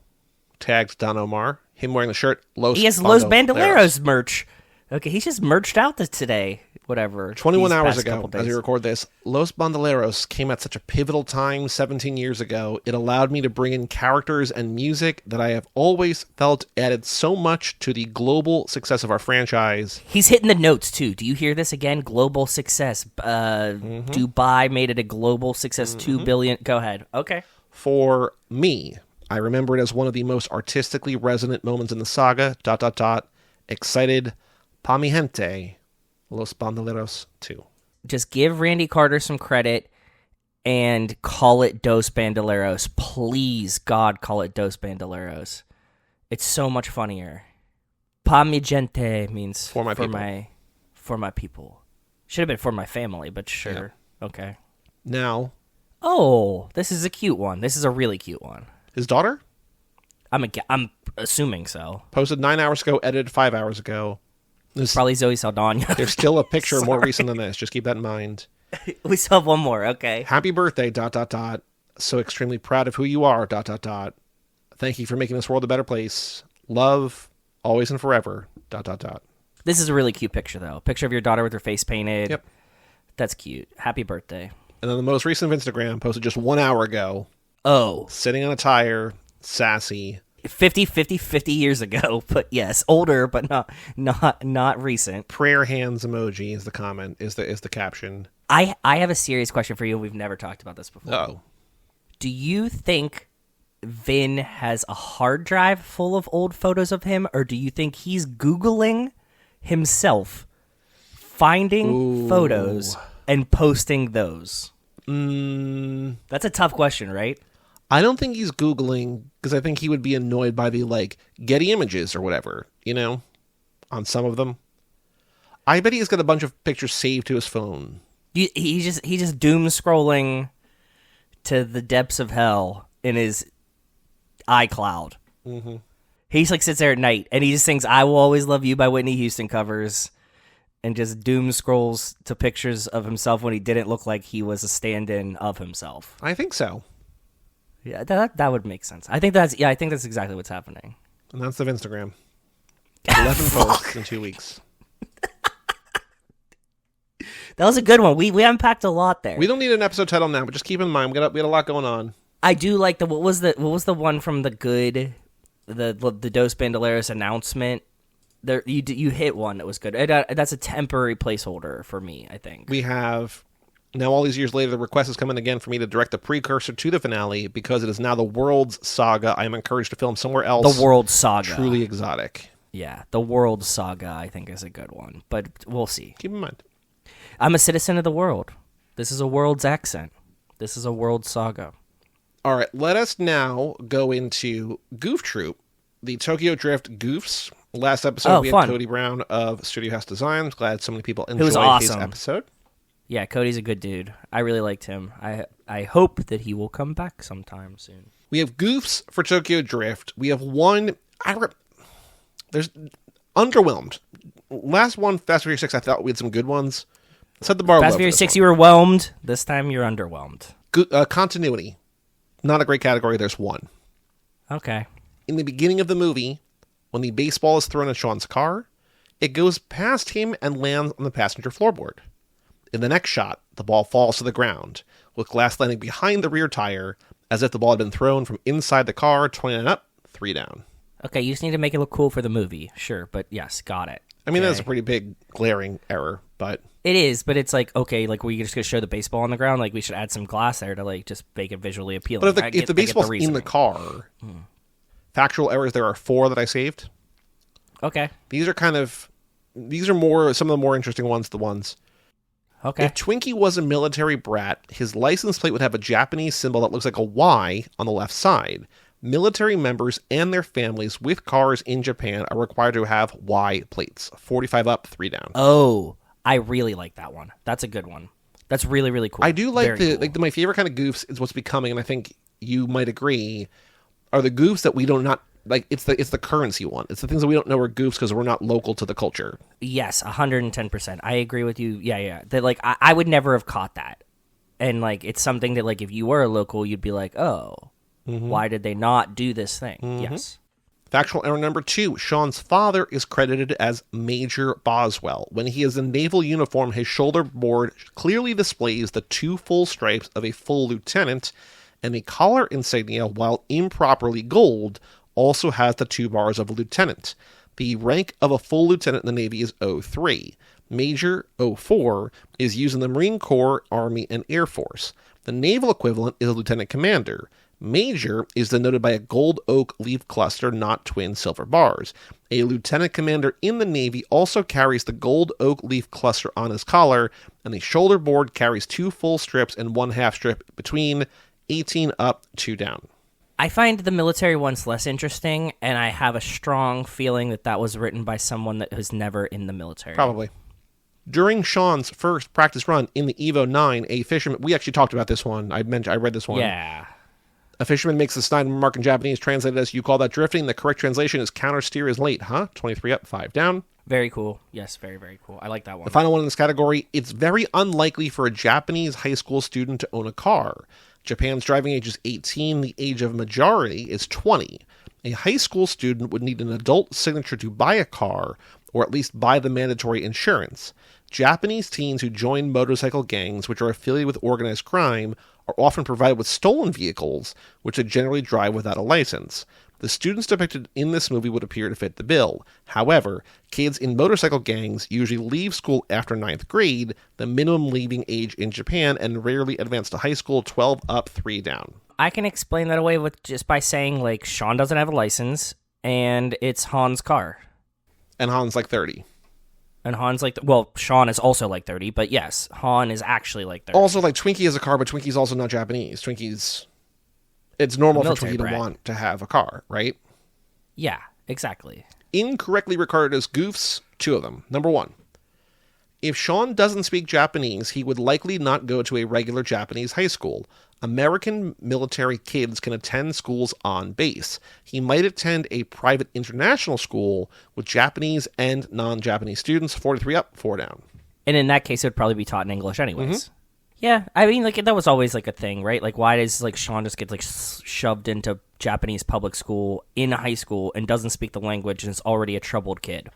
tagged Don Omar. Him wearing the shirt. He has Los Bandoleros merch. Okay, he's just merched out today. Whatever. 21 these hours past ago, couple days. as we record this, Los Bandoleros came at such a pivotal time 17 years ago. It allowed me to bring in characters and music that I have always felt added so much to the global success of our franchise. He's hitting the notes, too. Do you hear this again? Global success. Dubai made it a global success. 2 billion. Go ahead. Okay. For me, I remember it as one of the most artistically resonant moments in the saga. ... Excited. Pa mi gente. Los Bandoleros 2. Just give Randy Carter some credit and call it Dos Bandoleros. Please, God, call it Dos Bandoleros. It's so much funnier. Pa mi gente means for my people. Should have been for my family, but sure. Yeah. Okay. Now. Oh, this is a cute one. This is a really cute one. His daughter? I'm assuming so. Posted 9 hours ago, edited 5 hours ago. Probably Zoe Saldana. There's still a picture more recent than this. Just keep that in mind. We still have one more. Okay. Happy birthday, ... So extremely proud of who you are, ... Thank you for making this world a better place. Love, always and forever, ... This is a really cute picture, though. Picture of your daughter with her face painted. Yep. That's cute. Happy birthday. And then the most recent of Instagram posted just 1 hour ago. Oh. Sitting on a tire, sassy. 50 years ago, but yes, older, but not recent. Prayer hands emoji is the comment, is the caption. I have a serious question for you. We've never talked about this before. Oh. Do you think Vin has a hard drive full of old photos of him, or do you think he's Googling himself, finding photos, and posting those? That's a tough question, right? I don't think he's Googling, because I think he would be annoyed by the, Getty Images or whatever, on some of them. I bet he's got a bunch of pictures saved to his phone. He just doom scrolling to the depths of hell in his iCloud. Mm-hmm. He just sits there at night, and he just sings "I Will Always Love You" by Whitney Houston covers, and just doom scrolls to pictures of himself when he didn't look like he was a stand-in of himself. I think so. Yeah, that would make sense. I think that's exactly what's happening. And that's the Instagram. 11 posts in 2 weeks. That was a good one. We unpacked a lot there. We don't need an episode title now, but just keep in mind we had a lot going on. I do like what was the one from the Dos Bandoleros announcement? There you hit one that was good. That's a temporary placeholder for me, I think. We have. Now, all these years later, the request has come in again for me to direct the precursor to the finale because it is now the World's Saga. I am encouraged to film somewhere else. The World Saga. Truly exotic. Yeah, the World Saga, I think, is a good one. But we'll see. Keep in mind. I'm a citizen of the world. This is a world's accent. This is a World Saga. All right, let us now go into Goof Troop, the Tokyo Drift Goofs. Last episode, we had Cody Brown of Studio House Designs. Glad so many people enjoyed his episode. Yeah, Cody's a good dude. I really liked him. I hope that he will come back sometime soon. We have Goofs for Tokyo Drift. We have one. There's underwhelmed. Last one, Fast and Furious 6, I thought we had some good ones. Set the bar low. Fast and Furious 6, you were whelmed. This time, you're underwhelmed. Continuity. Not a great category. There's one. Okay. In the beginning of the movie, when the baseball is thrown at Sean's car, it goes past him and lands on the passenger floorboard. In the next shot, the ball falls to the ground, with glass landing behind the rear tire, as if the ball had been thrown from inside the car, 29 up, 3 down. Okay, you just need to make it look cool for the movie. Sure, but yes, got it. I mean, Okay. that's a pretty big glaring error, but It is, but it's like, okay, like, we're just going to show the baseball on the ground? Like, we should add some glass there to, like, just make it visually appealing. but I if get the baseball's in the reasoning. car, factual errors, there are 4 that I saved. Okay, These are more some of the more interesting ones. The ones. okay. If Twinkie was a military brat, his license plate would have a Japanese symbol that looks like a Y on the left side. Military members and their families with cars in Japan are required to have Y plates. 45 up, 3 down. Oh, I really like that one. That's a good one. That's really, really cool. I do like Very cool. my favorite kind of goofs is what's becoming, and I think you might agree, are the goofs that we don't not like. It's the currency one. It's the things that we don't know are goofs because we're not local to the culture. Yes, 110%. I agree with you. Yeah. That, like, I would never have caught that. And, like, it's something that, like, if you were a local, you'd be like, oh, why did they not do this thing? Yes. Factual error number 2. Sean's father is credited as Major Boswell. When he is in naval uniform, his shoulder board clearly displays the 2 full stripes of a full lieutenant, and the collar insignia, while improperly gold, also has the 2 bars of a lieutenant. The rank of a full lieutenant in the Navy is 03. Major, 04, is used in the Marine Corps, Army, and Air Force. The naval equivalent is a lieutenant commander. Major is denoted by a gold oak leaf cluster, not twin silver bars. A lieutenant commander in the Navy also carries the gold oak leaf cluster on his collar, and the shoulder board carries 2 full strips and 1 half strip between. 18 up, 2 down. I find the military ones less interesting, and I have a strong feeling that that was written by someone that was never in the military. Probably. During Sean's first practice run in the Evo 9, a fisherman... We actually talked about this one. I read this one. Yeah. A fisherman makes the snide remark in Japanese, translated as, "You call that drifting?" The correct translation is, "Counter steer is late, huh?" 23 up, 5 down. Very cool. Yes, very, very cool. I like that one. The final one in this category, it's very unlikely for a Japanese high school student to own a car. Japan's driving age is 18. The age of majority is 20. A high school student would need an adult signature to buy a car, or at least buy the mandatory insurance. Japanese teens who join motorcycle gangs, which are affiliated with organized crime, are often provided with stolen vehicles, which they generally drive without a license. The students depicted in this movie would appear to fit the bill. However, kids in motorcycle gangs usually leave school after 9th grade, the minimum leaving age in Japan, and rarely advance to high school. 12 up, 3 down. I can explain that away with just by saying, like, Sean doesn't have a license, and it's Han's car. And Han's like 30. And Han's like, well, Sean is also like 30, but yes, Han is actually like 30. Also, like, Twinkie has a car, but Twinkie's also not Japanese. It's normal for Military Twinkie brat. to want to have a car, right? Yeah, exactly. Incorrectly regarded as goofs, 2 of them. Number 1. If Sean doesn't speak Japanese, he would likely not go to a regular Japanese high school. American military kids can attend schools on base. He might attend a private international school with Japanese and non-Japanese students. 43 up, 4 down. And in that case, it would probably be taught in English anyways. Yeah, I mean, like, that was always, like, a thing, right? Like, why does, like, Sean just get, like, shoved into Japanese public school in high school and doesn't speak the language and is already a troubled kid?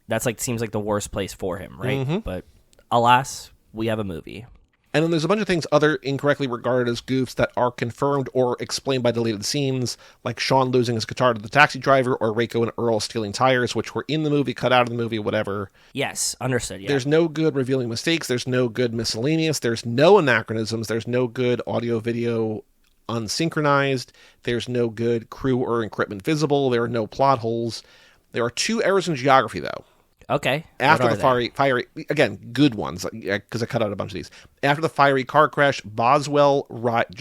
That's, like, seems like the worst place for him, right? But alas, we have a movie. And then there's a bunch of things other incorrectly regarded as goofs that are confirmed or explained by deleted scenes, like Sean losing his guitar to the taxi driver, or Reiko and Earl stealing tires, which were in the movie, cut out of the movie, whatever. Yes, understood, yeah. There's no good revealing mistakes. There's no good miscellaneous. There's no anachronisms. There's no good audio-video unsynchronized. There's no good crew or equipment visible. There are no plot holes. There are 2 errors in geography, though. Okay. After what the are they? fiery, again, good ones, because I cut out a bunch of these. After the fiery car crash, Boswell rides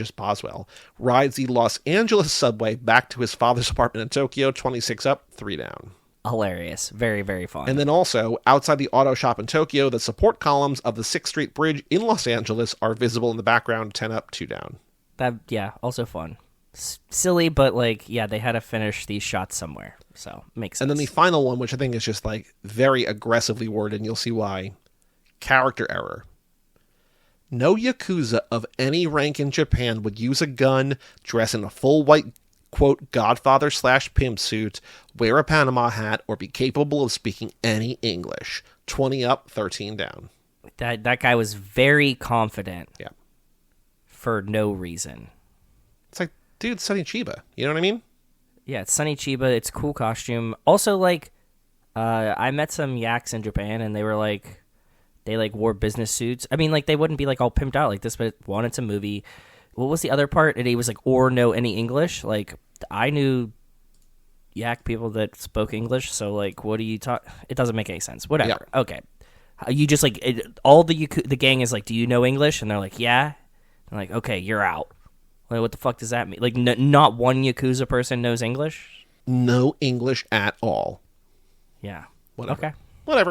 the Los Angeles subway back to his father's apartment in Tokyo. 26 up, 3 down. Hilarious. Very, very fun. And then also, outside the auto shop in Tokyo, the support columns of the 6th Street Bridge in Los Angeles are visible in the background. 10 up, 2 down. That, yeah, also fun. Silly, but, like, yeah, they had to finish these shots somewhere, so makes sense. And then the final one, which I think is just, like, very aggressively worded, and you'll see why. Character error. No Yakuza of any rank in Japan would use a gun, dress in a full white, quote, Godfather/pimp suit, wear a Panama hat, or be capable of speaking any English. 20 up, 13 down. That guy was very confident. Yeah. For no reason. It's like, dude, Sonny Chiba. You know what I mean? Yeah, it's Sunny Chiba. It's a cool costume. Also, like, I met some yaks in Japan, and they were like, they like wore business suits. I mean, like, they wouldn't be like all pimped out like this, but one, it's a movie. What was the other part? And he was like, or know any English. Like, I knew yak people that spoke English, so like, what do you talk? It doesn't make any sense. Whatever. Yeah. Okay, you just like all the gang is like, do you know English? And they're like, yeah. I'm like, okay, you're out. Like, what the fuck does that mean? Like, not one Yakuza person knows English? No English at all. Yeah. Whatever. Okay.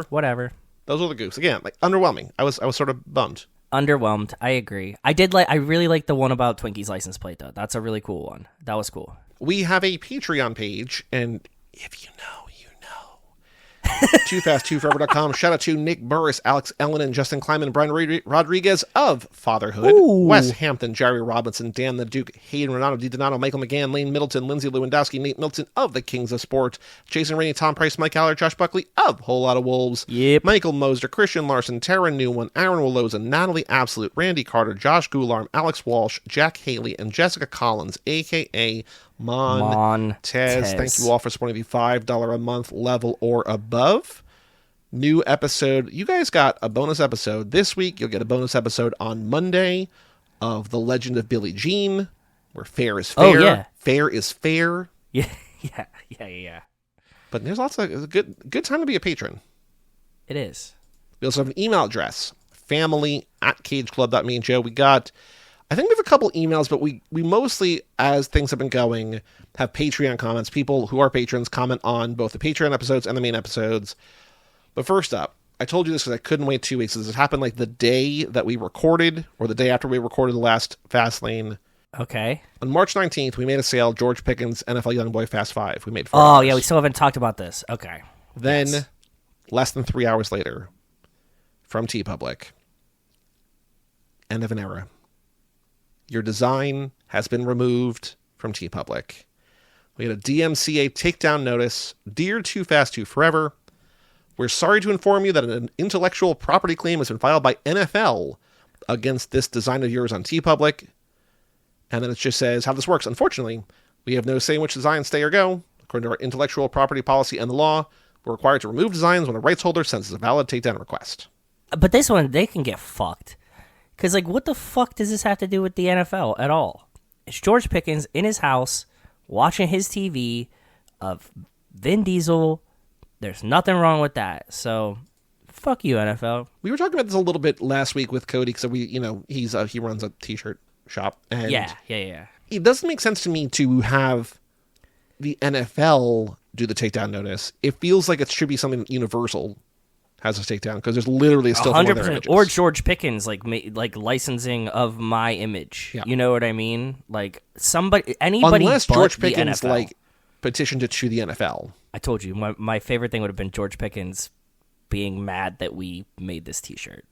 Whatever. Those were the goofs. Again, like, underwhelming. I was sort of bummed. Underwhelmed. I agree. I really like the one about Twinkie's license plate, though. That's a really cool one. That was cool. We have a Patreon page, and if you know, you know. TooFastTooForever.com. Shout out to Nick Burris, Alex Ellen, and Justin Kleiman, and Brian Rodriguez of Fatherhood. Ooh. Wes Hampton, Jerry Robinson, Dan the Duke, Hayden Renato, Di Donato, Michael McGann, Lane Middleton, Lindsay Lewandowski, Nate Milton of the Kings of Sport, Jason Rainey, Tom Price, Mike Aller, Josh Buckley of Whole Lot of Wolves, Yep. Michael Moser, Christian Larson, Tara Newman, Aaron Willoza, Natalie Absolute, Randy Carter, Josh Goularm, Alex Walsh, Jack Haley, and Jessica Collins, a.k.a. Montez. Thank you all for supporting the $5 a month level or above. New episode. You guys got a bonus episode this week. You'll get a bonus episode on Monday of The Legend of Billie Jean, where fair is fair. Oh, yeah. Fair is fair. Yeah. But there's lots of it's a good time to be a patron. It is. We also have an email address, family@cageclub.me. And Joe, we got, I think we have a couple emails, but we mostly, as things have been going, have Patreon comments. People who are patrons comment on both the Patreon episodes and the main episodes. But first up, I told you this because I couldn't wait 2 weeks. This happened like the day that we recorded, or the day after we recorded the last Fastlane. Okay. On March 19th, we made a sale, George Pickens, NFL Youngboy Fast 5. We made $4. Oh, yeah, we still haven't talked about this. Okay. Then, Yes. less than 3 hours later, from TeePublic, end of an era. Your design has been removed from TeePublic. We had a DMCA takedown notice. Dear Too Fast Too Forever, we're sorry to inform you that an intellectual property claim has been filed by NFL against this design of yours on TeePublic. And then it just says how this works. Unfortunately, we have no say in which designs stay or go. According to our intellectual property policy and the law, we're required to remove designs when a rights holder sends us a valid takedown request. But this one, they can get fucked. Because, like, what the fuck does this have to do with the NFL at all? It's George Pickens in his house watching his TV of Vin Diesel. There's nothing wrong with that. So, fuck you, NFL. We were talking about this a little bit last week with Cody because he runs a t-shirt shop. And Yeah. it doesn't make sense to me to have the NFL do the takedown notice. It feels like it should be something that Universal has a takedown because there's literally still one of their 100%. images. Or George Pickens, like licensing of my image. Yeah. You know what I mean? Like, anybody Unless but George the Pickens NFL. petitioned it to the NFL. I told you, my favorite thing would have been George Pickens being mad that we made this t-shirt.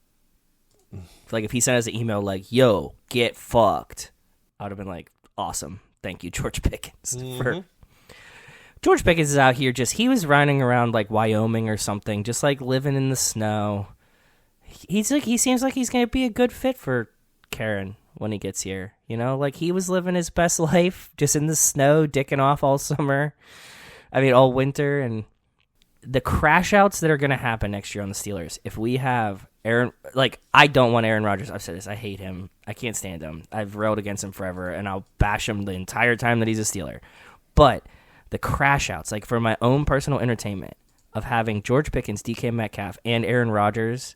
Like, if he sent us an email like, yo, get fucked, I would have been like, awesome. Thank you, George Pickens. George Pickens is out here he was running around like Wyoming or something, just like living in the snow. He seems like he's going to be a good fit for Karen when he gets here. You know, like he was living his best life just in the snow, dicking off all summer. I mean, all winter. And the crash outs that are going to happen next year on the Steelers, if we have I don't want Aaron Rodgers. I've said this. I hate him. I can't stand him. I've railed against him forever, and I'll bash him the entire time that he's a Steeler. But the crash outs, like for my own personal entertainment, of having George Pickens, DK Metcalf, and Aaron Rodgers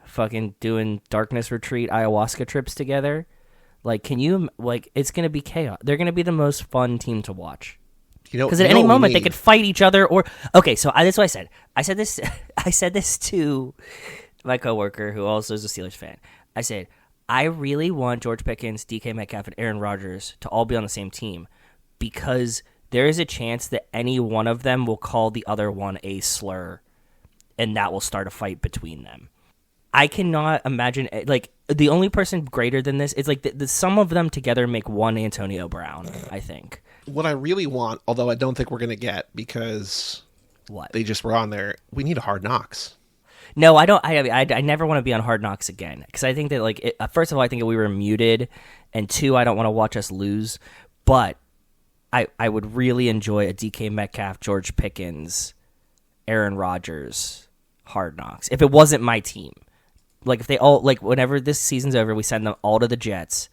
fucking doing darkness retreat ayahuasca trips together, like, can you, like, it's going to be chaos. They're going to be the most fun team to watch. Because at any moment they could fight each other, or okay. So that's what I said. I said this. I said this to my coworker, who also is a Steelers fan. I said, I really want George Pickens, DK Metcalf, and Aaron Rodgers to all be on the same team, because there is a chance that any one of them will call the other one a slur, and that will start a fight between them. I cannot imagine, like, the only person greater than this is, like, the sum of them together make one Antonio Brown, I think. What I really want, although I don't think we're going to get because they just were on there, we need a Hard Knocks. No, I don't. I never want to be on Hard Knocks again, because I think that, like, first of all, I think we were muted, and two, I don't want to watch us lose. But I would really enjoy a DK Metcalf, George Pickens, Aaron Rodgers, Hard Knocks. If it wasn't my team, like if they all like whenever this season's over, we send them all to the Jets.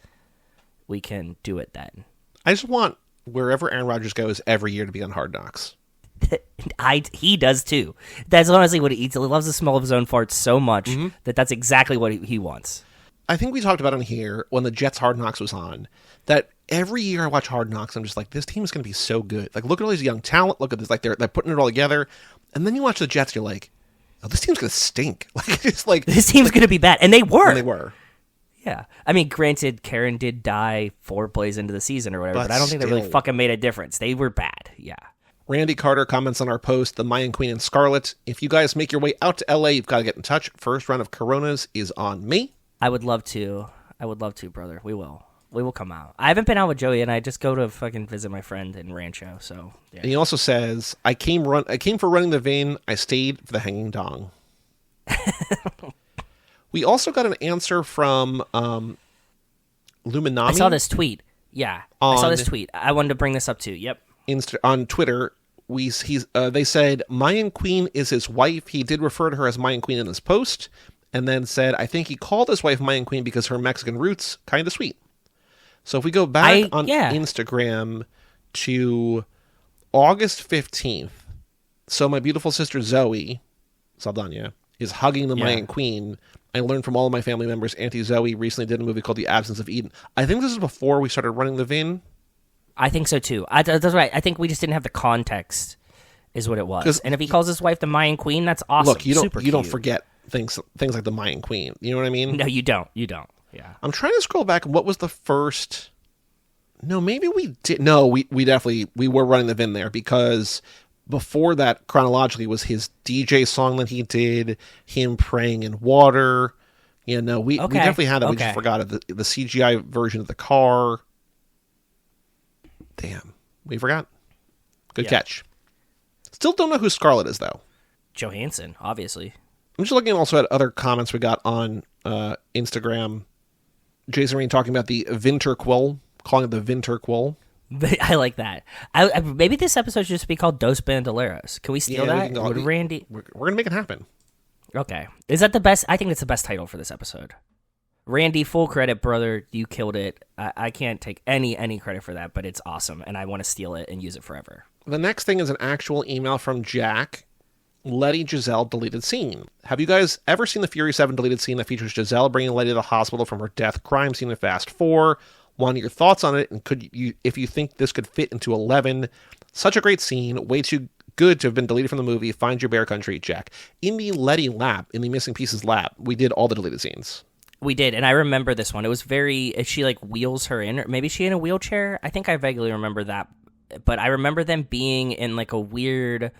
We can do it then. I just want wherever Aaron Rodgers goes every year to be on Hard Knocks. He does too. That's honestly what he eats. He loves the smell of his own farts so much that's exactly what he wants. I think we talked about on here when the Jets Hard Knocks was on that every year I watch Hard Knocks, I'm just like, this team is going to be so good. Like, look at all these young talent. Look at this, like they're putting it all together. And then you watch the Jets, you're like, oh, this team's going to stink. Like, it's like this team's going to be bad, and they were. And they were. Yeah, I mean, granted, Karen did die 4 plays into the season or whatever, but I don't think that really fucking made a difference. They were bad. Yeah. Randy Carter comments on our post, The Mayan Queen and Scarlet. If you guys make your way out to LA, you've got to get in touch. First round of Coronas is on me. I would love to. Brother. We will come out. I haven't been out with Joey, and I just go to fucking visit my friend in Rancho. So yeah. And he also says, I came for running the vein. I stayed for the hanging dong. We also got an answer from Luminami. I saw this tweet. Yeah, I saw this tweet. I wanted to bring this up too. Yep. On Twitter, they said Mayan Queen is his wife. He did refer to her as Mayan Queen in this post, and then said, I think he called his wife Mayan Queen because her Mexican roots kind of sweet. So if we go back on Instagram to August 15th, so my beautiful sister Zoe Saldana is hugging the Mayan Queen. I learned from all of my family members, Auntie Zoe recently did a movie called The Absence of Eden. I think this is before we started running the Vin. I think so too. That's right. I think we just didn't have the context, is what it was. And if he calls his wife the Mayan Queen, that's awesome. Look, you don't forget things like the Mayan Queen. You know what I mean? No, you don't. Yeah. I'm trying to scroll back. What was the first? No, maybe we did. No, we definitely were running the Vin there because before that, chronologically, was his DJ song that he did, him praying in water. Yeah, no, we definitely had that. We just forgot it. The CGI version of the car. Damn, we forgot. Good catch. Still don't know who Scarlett is, though. Johansson, obviously. I'm just looking also at other comments we got on Instagram. Jason Rain talking about the Vinterquill, calling it the Vinterquill. I like that. Maybe this episode should just be called Dos Bandoleros. Can we steal that? Randy? We're going to make it happen. Okay. Is that the best? I think it's the best title for this episode. Randy, full credit, brother. You killed it. I can't take any credit for that, but it's awesome, and I want to steal it and use it forever. The next thing is an actual email from Jack. Letty Giselle deleted scene. Have you guys ever seen the Fury 7 deleted scene that features Giselle bringing Letty to the hospital from her death crime scene in Fast 4? Want your thoughts on it, and if you think this could fit into 11? Such a great scene. Way too good to have been deleted from the movie. Find your bear country, Jack. In the Letty lab, in the Missing Pieces lab, we did all the deleted scenes. We did, and I remember this one. It was she like wheels her in, or maybe she in a wheelchair. I think I vaguely remember that, but I remember them being in like a weird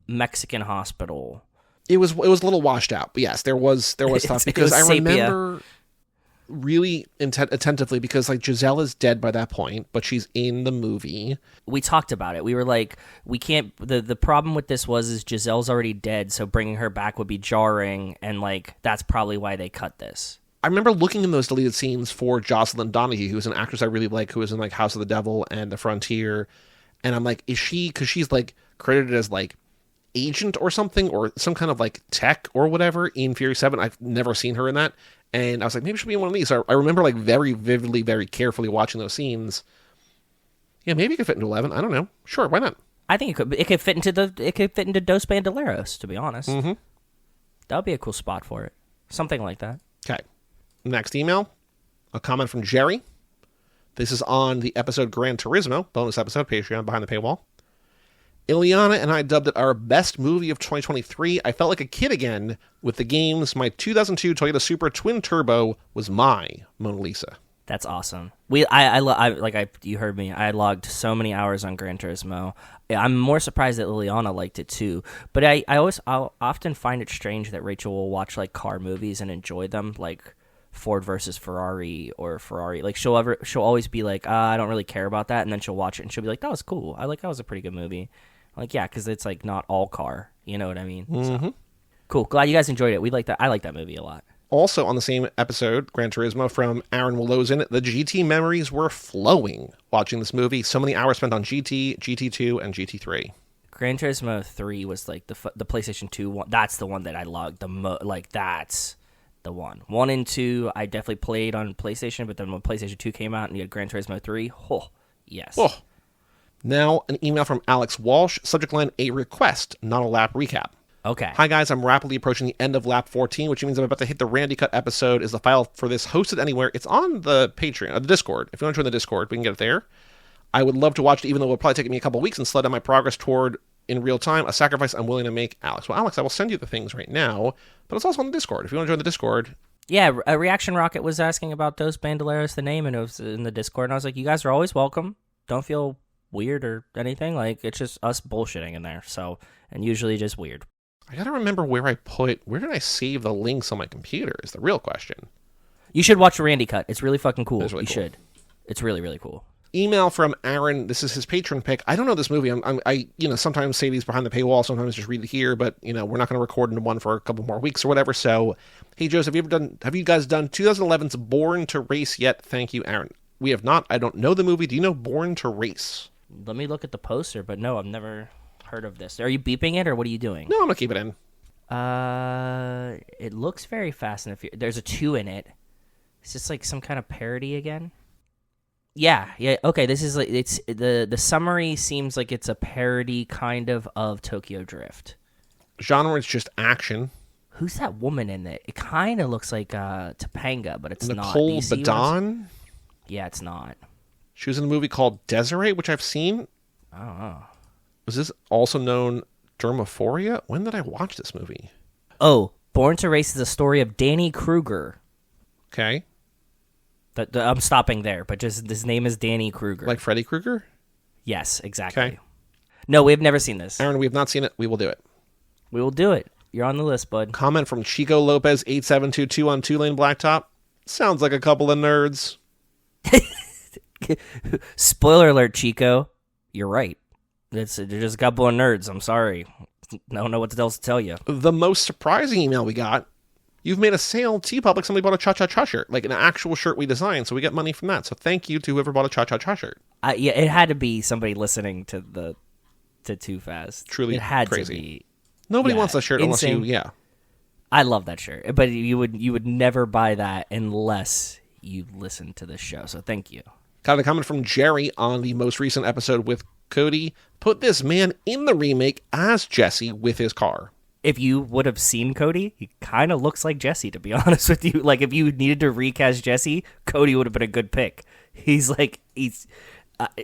Mexican hospital. It was a little washed out, but yes, there was stuff because I remember really attentively because like Giselle is dead by that point, but she's in the movie. We talked about it. We were like, we can't. The problem with this is Giselle's already dead, so bringing her back would be jarring, and like that's probably why they cut this. I remember looking in those deleted scenes for Jocelyn Donahue, who's an actress I really like, who was in like House of the Devil and The Frontier, and I'm like, is she? Because she's like credited as like agent or something, or some kind of like tech or whatever in Fury 7. I've never seen her in that, and I was like, maybe she'll be in one of these. So I remember like very vividly, very carefully watching those scenes. Yeah, maybe it could fit into 11. I don't know. Sure, why not? I think it could. It could fit into Dos Bandoleros. To be honest, that would be a cool spot for it. Something like that. Okay. Next email, a comment from Jerry. This is on the episode Gran Turismo, bonus episode, Patreon, Behind the Paywall. Ileana and I dubbed it our best movie of 2023. I felt like a kid again with the games. My 2002 Toyota Supra Twin Turbo was my Mona Lisa. That's awesome. You heard me. I logged so many hours on Gran Turismo. I'm more surprised that Liliana liked it too. But I'll often find it strange that Rachel will watch like car movies and enjoy them, like Ford versus Ferrari or Ferrari. Like she'll always be like, I don't really care about that, and then she'll watch it and she'll be like, that was cool. That was a pretty good movie. I'm like, yeah, because it's like not all car. You know what I mean? So, cool. Glad you guys enjoyed it. We like that. I like that movie a lot. Also on the same episode, Gran Turismo, from Aaron Willozen, the GT memories were flowing watching this movie. So many hours spent on GT, GT2, and GT3. Gran Turismo 3 was like the PlayStation 2 one. That's the one that I logged the most. Like, that's the one. 1 and 2, I definitely played on PlayStation, but then when PlayStation 2 came out and you had Gran Turismo 3, oh, yes. Oh. Now, an email from Alex Walsh. Subject line, a request, not a lap recap. Okay. Hi, guys. I'm rapidly approaching the end of lap 14, which means I'm about to hit the Randy Cut episode. Is the file for this hosted anywhere? It's on the Patreon, the Discord. If you want to join the Discord, we can get it there. I would love to watch it, even though it will probably take me a couple weeks and slow down my progress toward, in real time, a sacrifice I'm willing to make, Alex. Well, Alex, I will send you the things right now, but it's also on the Discord. If you want to join the Discord. Yeah, a Reaction Rocket was asking about Dos Bandoleros, the name, and it was in the Discord, and I was like, you guys are always welcome. Don't feel weird or anything. Like, it's just us bullshitting in there, so, and usually just weird. I gotta remember where did I save the links on my computer is the real question. You should watch Randy Cut. It's really fucking cool. Really you cool. should. It's really, really cool. Email from Aaron. This is his patron pick. I don't know this movie. I sometimes say these behind the paywall, sometimes just read it here, but we're not going to record into one for a couple more weeks or whatever. So, hey Joseph, have you guys done 2011's Born to Race yet? Thank you, Aaron. We have not. I don't know the movie. Do you know Born to Race? Let me look at the poster, but no, I've never heard of this. Are you beeping it or what are you doing? No, I'm gonna keep it in. It looks very Fast and Furious. There's a 2 in it. Is this like some kind of parody again? Yeah. Okay, this is like it's the summary seems like it's a parody kind of Tokyo Drift. Genre is just action. Who's that woman in it? It kind of looks like Topanga, but it's not. Nicole Badon? Yeah, it's not. She was in a movie called Desiree, which I've seen. I don't know. Was this also known Dermaphoria? When did I watch this movie? Oh, Born to Race is a story of Danny Kruger. Okay. I'm stopping there, but just his name is Danny Kruger. Like Freddy Krueger? Yes, exactly. Okay. No, we've never seen this. Aaron, we have not seen it. We will do it. We will do it. You're on the list, bud. Comment from Chico Lopez 8722 on 2-Lane Blacktop. Sounds like a couple of nerds. Spoiler alert, Chico. You're right. They're just a couple of nerds. I'm sorry. I don't know what else to tell you. The most surprising email we got, you've made a sale TeePublic. Somebody bought a Cha-Cha-Cha shirt, like an actual shirt we designed, so we get money from that. So thank you to whoever bought a Cha-Cha-Cha shirt. Yeah, it had to be somebody listening to Too Fast. Truly it had crazy. To be. Nobody Yeah, wants that shirt insane. unless you, yeah. I love that shirt, but you would never buy that unless you listen to this show. So thank you. Got a comment from Jerry on the most recent episode with Cody. Put this man in the remake as Jesse with his car. If you would have seen Cody, he kind of looks like Jesse, to be honest with you. Like, if you needed to recast Jesse, Cody would have been a good pick. He's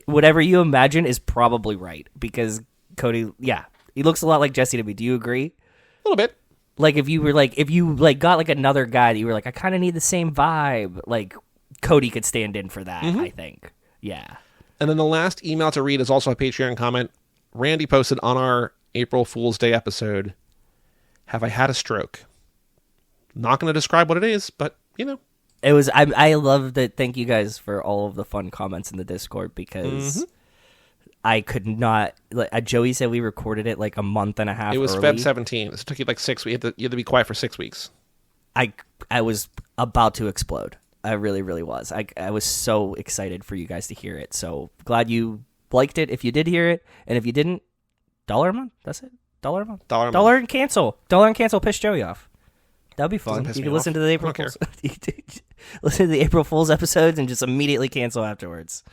whatever you imagine is probably right, because Cody, yeah, he looks a lot like Jesse to me. Do you agree? A little bit. Like, if you got like another guy that you were like, I kind of need the same vibe, like, Cody could stand in for that, I think. Yeah. And then the last email to read is also a Patreon comment. Randy posted on our April Fool's Day episode, have I had a stroke? Not going to describe what it is, but, It was, I love that. Thank you guys for all of the fun comments in the Discord, because I could not, like, Joey said we recorded it like a month and a half it was early. Feb 17. It took you like 6 weeks. You had to be quiet for 6 weeks. I was about to explode. I really, really was. I was so excited for you guys to hear it. So glad you liked it. If you did hear it, and if you didn't, $1 a month. That's it. $1 a month. $1 and cancel. $1 and cancel. Piss Joey off. That'd be fun. You can listen to the April Fools. Listen to the April Fools episodes and just immediately cancel afterwards.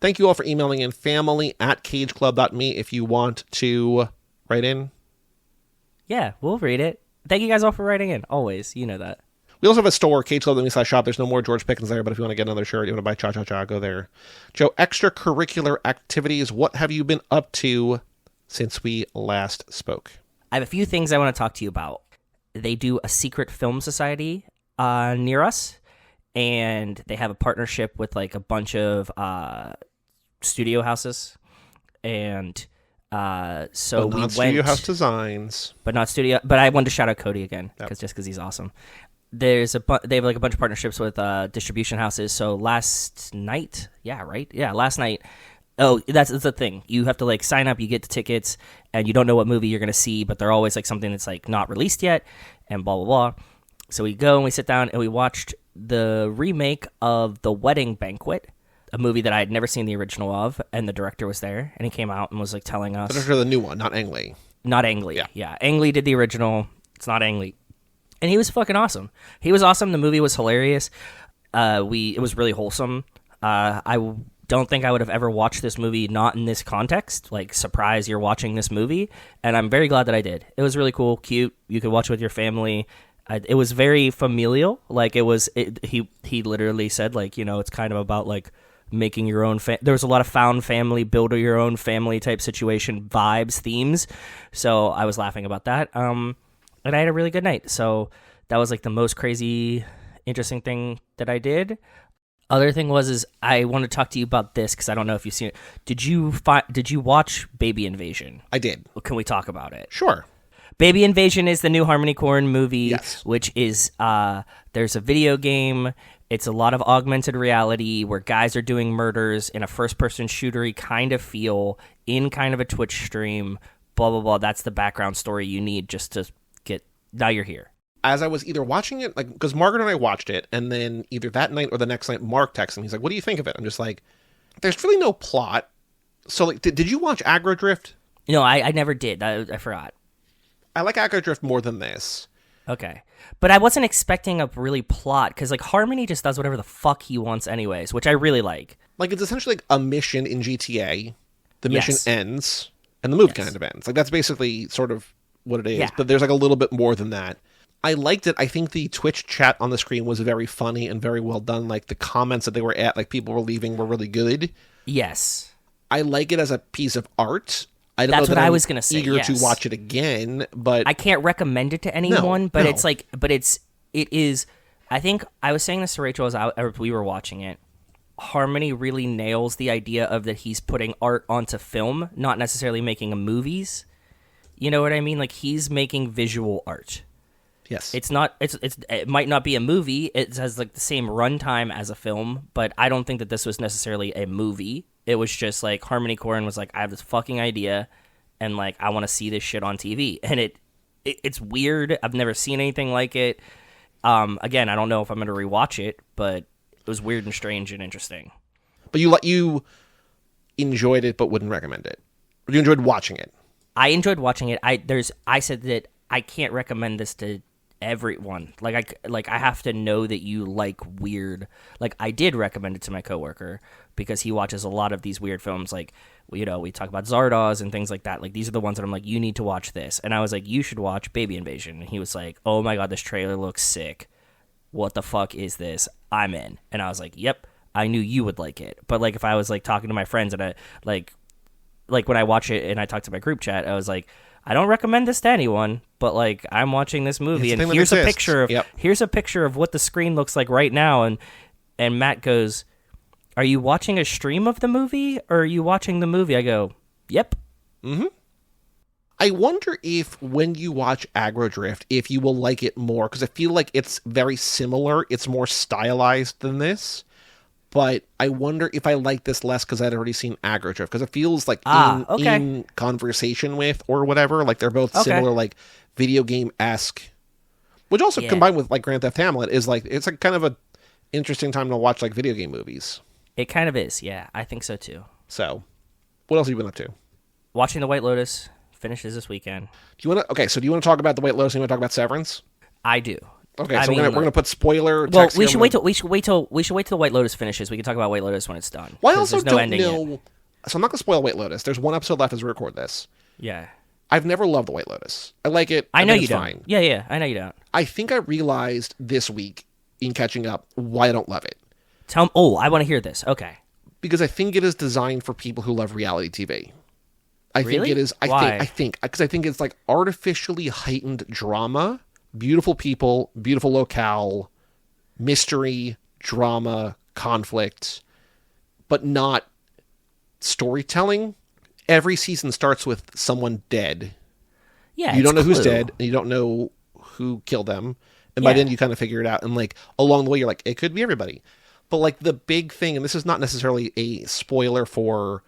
Thank you all for emailing in. family@cageclub.me if you want to write in. Yeah, we'll read it. Thank you guys all for writing in. Always. You know that. We also have a store, cageclub.me/shop. There's no more George Pickens there, but if you want to get another shirt, you want to buy Cha-Cha-Cha, go there. Joe, extracurricular activities. What have you been up to since we last spoke? I have a few things I want to talk to you about. They do a secret film society near us, and they have a partnership with like a bunch of studio houses, and so but we not went Studio House Designs, but not studio. But I wanted to shout out Cody again because he's awesome. They have like a bunch of partnerships with distribution houses. So last night, last night. Oh, that's the thing. You have to like sign up, you get the tickets, and you don't know what movie you're going to see, but they're always like something that's like not released yet, and blah, blah, blah. So we go and we sit down and we watched the remake of The Wedding Banquet, a movie that I had never seen the original of, and the director was there, and he came out and was like telling us. The director of the new one, not Ang Lee. Not Ang Lee. Yeah. Ang Lee did the original. It's not Ang Lee. And he was fucking awesome. He was awesome. The movie was hilarious. It was really wholesome. I don't think I would have ever watched this movie not in this context. Like, surprise, you're watching this movie. And I'm very glad that I did. It was really cool, cute. You could watch it with your family. It was very familial. Like, he literally said, like, it's kind of about, like, making your own there was a lot of found family, build your own family type situation vibes, themes. So I was laughing about that. And I had a really good night. So that was like the most crazy, interesting thing that I did. Other thing is I want to talk to you about this because I don't know if you've seen it. Did you watch Baby Invasion? I did. Can we talk about it? Sure. Baby Invasion is the new Harmony Korine movie, Yes. which is there's a video game. It's a lot of augmented reality where guys are doing murders in a first-person shootery kind of feel in kind of a Twitch stream, blah, blah, blah. That's the background story you need just to get... Now you're here. As I was either watching it, like, because Margaret and I watched it, and then either that night or the next night, Mark texted me. He's like, what do you think of it? I'm just like, there's really no plot. So, like, did you watch Aggro Drift? No, I never did. I forgot. I like Aggro Drift more than this. Okay. But I wasn't expecting a really plot, because, like, Harmony just does whatever the fuck he wants anyways, which I really like. Like, it's essentially like a mission in GTA. The mission Yes. ends, and the movie Yes. kind of ends. Like, that's basically sort of what it is. Yeah. But there's, like, a little bit more than that. I liked it. I think the Twitch chat on the screen was very funny and very well done. Like, the comments that they were at, like, people were leaving were really good. Yes. I like it as a piece of art. I don't That's know what that I I'm was gonna say, eager to yes. watch it again, but I can't recommend it to anyone, but no. it's like, it is. I think I was saying this to Rachel as we were watching it. Harmony really nails the idea of that he's putting art onto film, not necessarily making movies. You know what I mean? Like, he's making visual art. yes. It's not. It might not be a movie. It has like the same runtime as a film, but I don't think that this was necessarily a movie. It was just like Harmony Korine was like, I have this fucking idea, and like I want to see this shit on TV, and it's weird. I've never seen anything like it. Again, I don't know if I'm going to rewatch it, but it was weird and strange and interesting. But you enjoyed it, but wouldn't recommend it. Or you enjoyed watching it. I enjoyed watching it. I said that I can't recommend this to everyone. Like I have to know that you like weird. Like, I did recommend it to my coworker because he watches a lot of these weird films. Like, we talk about Zardoz and things like that. Like, these are the ones that I'm like, you need to watch this. And I was like, you should watch Baby Invasion. And he was like, oh my god, this trailer looks sick. What the fuck is this? I'm in. And I was like, yep, I knew you would like it. But like, if I was like talking to my friends and I like when I watch it and I talk to my group chat, I was like, I don't recommend this to anyone, but like, I'm watching this movie, It's a and thing that here's a exists. picture of Yep. here's a picture of what the screen looks like right now. And Matt goes, "Are you watching a stream of the movie, or are you watching the movie?" I go, "Yep." I wonder if when you watch Aggro Drift, if you will like it more, because I feel like it's very similar. It's more stylized than this. But I wonder if I like this less because I'd already seen Aggro Drift, because it feels like okay. in conversation with or whatever. Like, they're both Okay. similar, like video game-esque. Which also Yeah. combined with like Grand Theft Hamlet is like, it's like kind of a interesting time to watch like video game movies. It kind of is. Yeah, I think so too. So, what else have you been up to? Do Watching The White Lotus finishes this weekend. you want to? Okay, so do you want to talk about The White Lotus? And you want to talk about Severance? I do. Okay, I so mean, we're gonna put spoiler. Well, text we here. should wait till The White Lotus finishes. We can talk about White Lotus when it's done. Well, I 'cause also there's no don't ending know. yet. So I'm not gonna spoil White Lotus. There's one episode left as we record this. Yeah, I've never loved The White Lotus. I like it. I know think you it's don't. fine. Yeah, I know you don't. I think I realized this week in catching up why I don't love it. I want to hear this. Okay. Because I think it is designed for people who love reality TV. I think Really? it is. Why? I think because I think it's like artificially heightened drama, beautiful people, beautiful locale, mystery, drama, conflict, but not storytelling. Every season starts with someone dead. Yeah, You don't know it's who's Clue. dead, and you don't know who killed them. And by Yeah. then you kind of figure it out. And like along the way, you're like, it could be everybody. But like the big thing, and this is not necessarily a spoiler for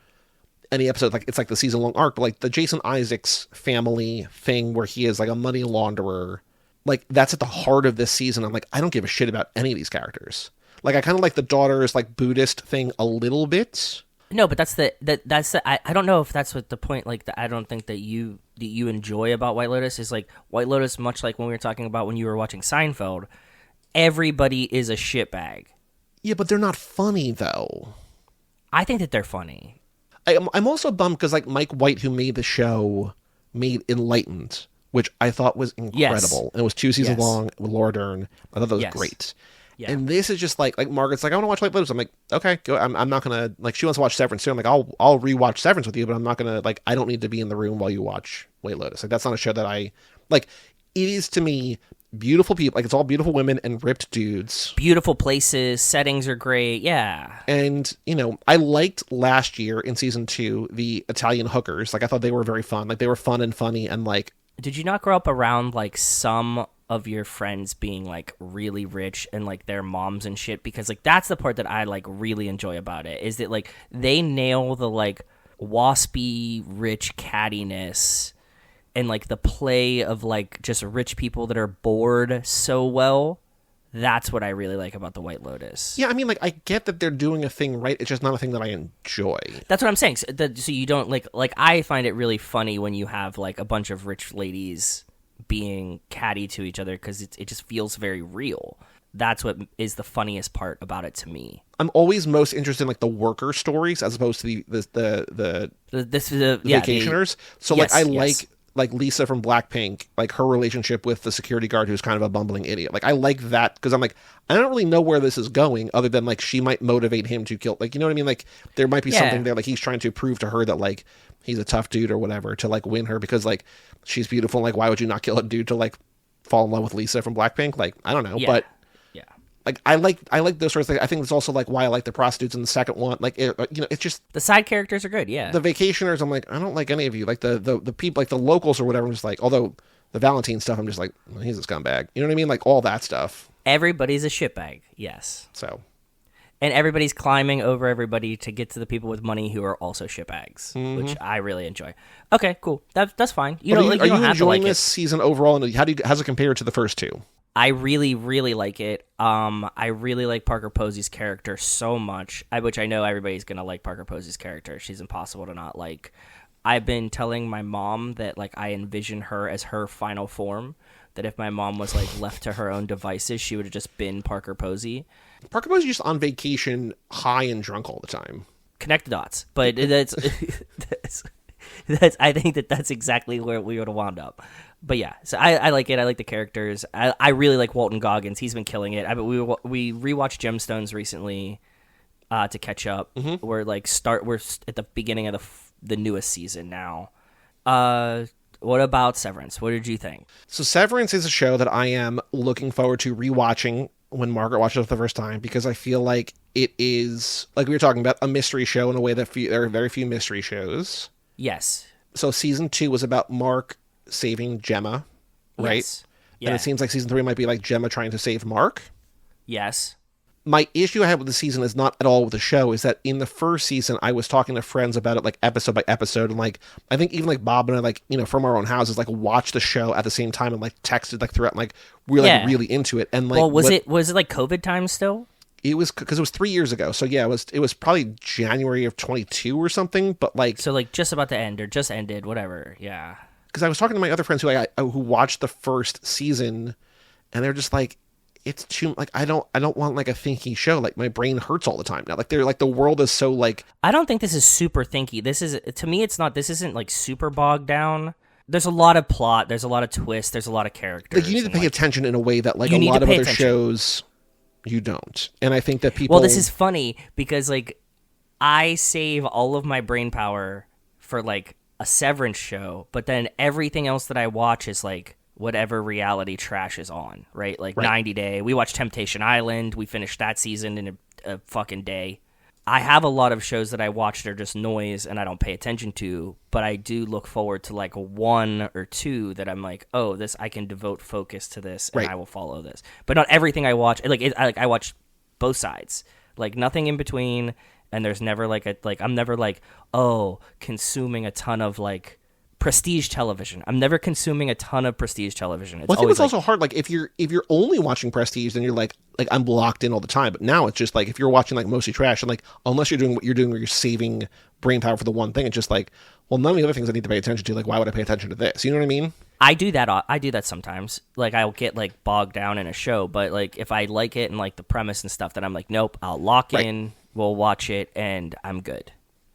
any episode, like it's like the season long arc, but like the Jason Isaacs family thing where he is like a money launderer like that's at the heart of this season. I'm like, I don't give a shit about any of these characters. Like I kind of like the daughter's like Buddhist thing a little bit. No, but that's I don't know if that's what the point, like, I don't think that you enjoy about White Lotus is, like, White Lotus, much like when we were talking about when you were watching Seinfeld, everybody is a shitbag. Yeah, but they're not funny, though. I think that they're funny. I'm also bummed because, like, Mike White, who made the show, made Enlightened, which I thought was incredible. Yes. And it was 2 seasons Yes. long with Laura Dern. I thought that was Yes. great. Yeah. And this is just like Margaret's like, I want to watch White Lotus. I'm like, okay, go. I'm not gonna, like, she wants to watch Severance too. I'm like, I'll rewatch Severance with you, but I'm not gonna, like, I don't need to be in the room while you watch White Lotus. Like, that's not a show that I like. It is, to me, beautiful people. Like, it's all beautiful women and ripped dudes. Beautiful places, settings are great. Yeah. And, you know, I liked last year in season 2 the Italian hookers. Like, I thought they were very fun. Like, they were fun and funny and, like, Did you not grow up around, like, some of your friends being, like, really rich and, like, their moms and shit? Because, like, that's the part that I, like, really enjoy about it, is that, like, they nail the, like, waspy rich cattiness and, like, the play of, like, just rich people that are bored so well. That's what I really like about the White Lotus. yeah, I mean, like, I get that they're doing a thing right. It's just not a thing that I enjoy. That's what I'm saying. So you don't, like, I find it really funny when you have, like, a bunch of rich ladies being catty to each other, because it just feels very real. That's what is the funniest part about it to me. I'm always most interested in, like, the worker stories as opposed to the vacationers. So, yes, like, I yes. like Lisa from Blackpink, like her relationship with the security guard who's kind of a bumbling idiot. Like, I like that because I'm like, I don't really know where this is going other than, like, she might motivate him to kill. Like, you know what I mean? Like, there might be something there. Like, he's trying to prove to her that, like, he's a tough dude or whatever to, like, win her because, like, she's beautiful. Like, why would you not kill a dude to, like, fall in love with Lisa from Blackpink? Like, I don't know. Yeah. But Yeah. like, I like those sorts of things. I think that's also, like, why I like the prostitutes in the second one. Like, you know, it's just The side characters are good, yeah. the vacationers. I'm like, I don't like any of you. Like the people, like the locals or whatever. I'm just like, although the Valentine stuff, I'm just like, well, he's a scumbag. You know what I mean? Like all that stuff. Everybody's a shitbag, yes. So And everybody's climbing over everybody to get to the people with money who are also shitbags, which I really enjoy. Okay, cool. That's fine. You But know, are like, you you don't have to enjoying like this it. season overall? And how's it compare to the first two? I really, really like it. I really like Parker Posey's character so much, which I know everybody's going to like Parker Posey's character. She's impossible to not like. I've been telling my mom that, like, I envision her as her final form, that if my mom was, like, left to her own devices, she would have just been Parker Posey. Parker Posey's just on vacation, high and drunk all the time. Connect the dots. But that's I think that's exactly where we would have wound up. But yeah, so I like it. I like the characters. I really like Walton Goggins. He's been killing it. We rewatched Gemstones recently to catch up. Mm-hmm. We're at the beginning of the newest season now. What about Severance? What did you think? So Severance is a show that I am looking forward to rewatching when Margaret watches it for the first time, because I feel like it is, like we were talking about, a mystery show in a way that there are very few mystery shows. Yes. So season 2 was about Mark saving Gemma, right? Yes. Yeah. And it seems like season 3 might be like Gemma trying to save Mark. Yes. My issue I have with the season is not at all with the show, is that in the first season, I was talking to friends about it, like, episode by episode, and, like, I think even, like, Bob and I, like, you know, from our own houses, like, watched the show at the same time and, like, texted, like, throughout, and, like, we were, like, really into it. And, like, well, was it like COVID time still? It was, because it was 3 years ago, so yeah, it was probably January of 22 or something, but, like... So, like, just about to end, or just ended, whatever, yeah. Because I was talking to my other friends who watched the first season, and they're just like, it's too, like, I don't want, like, a thinky show. Like, my brain hurts all the time now. Like, they're like, the world is so, like... I don't think this is super thinky. This isn't like super bogged down. There's a lot of plot, there's a lot of twists, there's a lot of characters. Like, you need to pay attention in a way that, like, You a need lot to of pay other attention. shows you don't. And I think that people... Well, this is funny because, like, I save all of my brain power for, like, a Severance show, but then everything else that I watch is, like, whatever reality trash is on, right? Like, 90 Day. We watched Temptation Island. We finished that season in a fucking day. I have a lot of shows that I watch that are just noise and I don't pay attention to, but I do look forward to, like, 1 or 2 that I'm like, oh, this, I can devote focus to this and I will follow this. But not everything I watch. I watch both sides. Like, nothing in between, and there's never, like, I'm never, like, oh, consuming a ton of, like, prestige television. I'm never consuming a ton of prestige television. It's Well, I think always it's also hard. Like if you're only watching prestige, then you're like I'm locked in all the time. But now it's just like if you're watching like mostly trash, and like unless you're doing what you're doing, where you're saving brain power for the one thing, it's just like, well, none of the other things I need to pay attention to. Like, why would I pay attention to this? You know what I mean? I do that. I do that sometimes. Like I'll get like bogged down in a show, but like if I like it and like the premise and stuff, then I'm like, nope, I'll lock in. We'll watch it, and I'm good.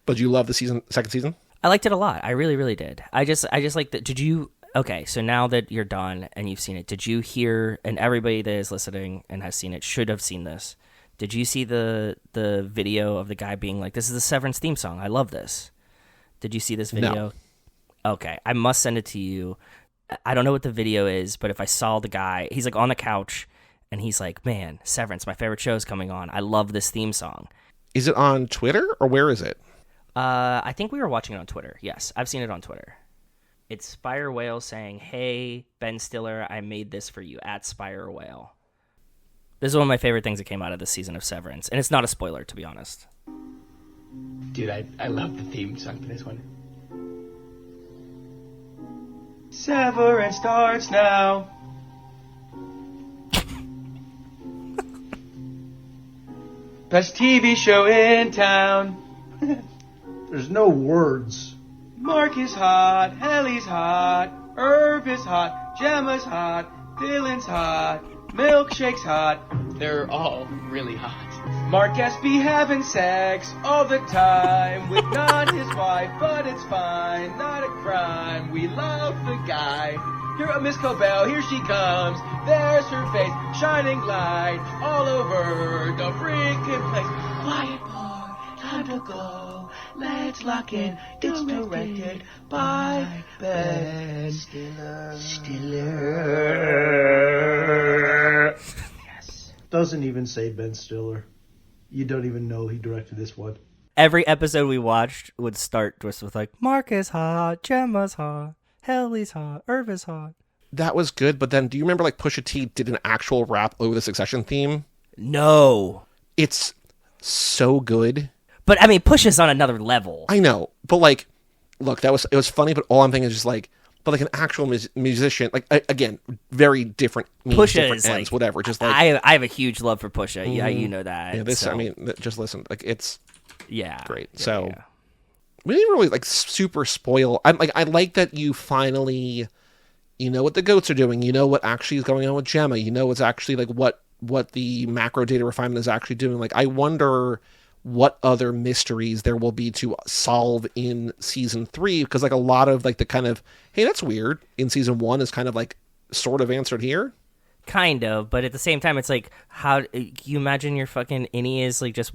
But you love the second season? I liked it a lot. I really, really did. I just like that. Did you? Okay, so now that you're done and you've seen it, did you hear? And everybody that is listening and has seen it should have seen this. Did you see the video of the guy being like, "This is the Severance theme song. I love this." Did you see this video? No. Okay, I must send it to you. I don't know what the video is, but if I saw the guy, he's like on the couch and he's like, "Man, Severance, my favorite show is coming on. I love this theme song." Is it on Twitter or where is it? I think we were watching it on Twitter. Yes, I've seen it on Twitter. It's Spire Whale saying, "Hey, Ben Stiller, I made this for you," at Spire Whale. This is one of my favorite things that came out of this season of Severance, and it's not a spoiler, to be honest. Dude, I love the theme song for this one. Severance starts now. Best TV show in town. There's no words. Mark is hot, Helly's hot, Irv is hot, Gemma's hot, Dylan's hot, Milkshake's hot. They're all really hot. Mark Espy having sex all the time with not his wife, but it's fine, not a crime. We love the guy. Here, Miss Cobell, here she comes. There's her face, shining light all over the freaking place. Quiet boy, time to go. Let's lock in. It's directed by Ben Stiller. Yes. Doesn't even say Ben Stiller. You don't even know he directed this one. Every episode we watched would start just with like, Mark is hot, Gemma's hot, Helly's hot, Irv is hot. That was good, but then do you remember like Pusha T did an actual rap over the Succession theme? No. It's so good. But I mean, Pusha's on another level. I know, but like, look, it was funny, but all I'm thinking is just like, but like an actual musician, like again, very different means, Pusha different is ends, like, whatever. Just like I have a huge love for Pusha. Yeah, you know that. yeah, this. So, I mean, just listen, like it's great. Yeah, So yeah. we didn't really like super spoil. I like that you finally, you know what the goats are doing. You know what actually is going on with Gemma. You know what's actually like what the macro data refinement is actually doing. Like I wonder what other mysteries there will be to solve in season 3, because like a lot of like the kind of, hey, that's weird in season 1 is kind of like sort of answered here. Kind of, but at the same time, it's like, how you imagine your fucking innie is like just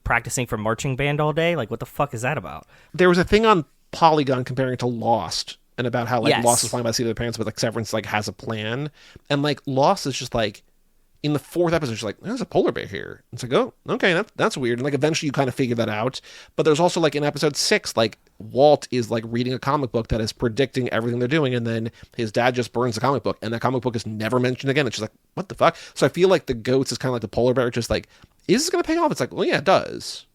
practicing for marching band all day? Like, what the fuck is that about? There was a thing on Polygon comparing it to Lost and about how like Yes. Lost is flying by the seat of their pants, but like Severance like has a plan, and like Lost is just like in the 4th episode, it's like, there's a polar bear here. It's like, oh, okay, that's weird. And like eventually you kind of figure that out. But there's also like in episode 6, like Walt is like reading a comic book that is predicting everything they're doing, and then his dad just burns the comic book, and that comic book is never mentioned again. It's just like, what the fuck? So I feel like the goats is kind of like the polar bear, just like, is this gonna pay off? It's like, well, yeah, it does.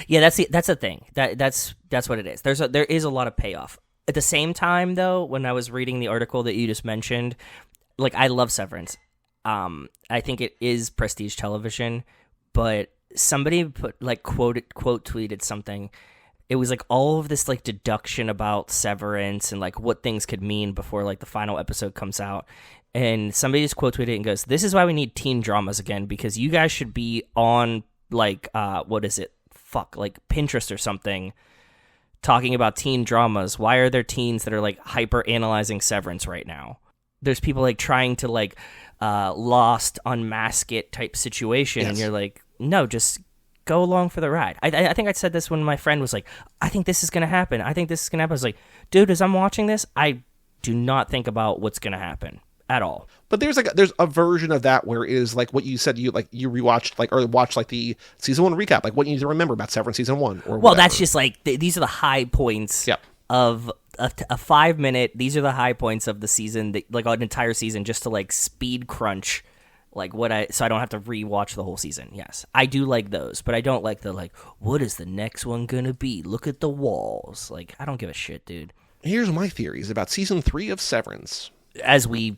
Yeah, that's the thing. That's what it is. There is a lot of payoff. At the same time, though, when I was reading the article that you just mentioned, like I love Severance. I think it is prestige television, but somebody quote tweeted something. It was like all of this like deduction about Severance and like what things could mean before like the final episode comes out. And somebody just quote tweeted and goes, "This is why we need teen dramas again, because you guys should be on like what is it? Like Pinterest or something, talking about teen dramas. Why are there teens that are like hyper analyzing Severance right now? There's people like trying to like Lost unmask it type situation, Yes. and you're like, no, just go along for the ride. I think I said this when my friend was like, I think this is gonna happen. I was like, dude, as I'm watching this, I do not think about what's gonna happen at all. But there's a version of that where it is like what you said, you rewatched like or watched like the season 1 recap, like what you need to remember about Severance season 1 or Well, whatever. that's just like these are the high points Yep. of a 5-minute. These are the high points of the season, like an entire season, just to like speed crunch, like so I don't have to rewatch the whole season. Yes, I do like those, but I don't like the like, what is the next one gonna be? Look at the walls. Like, I don't give a shit, dude. Here's my theories about season 3 of Severance. As we,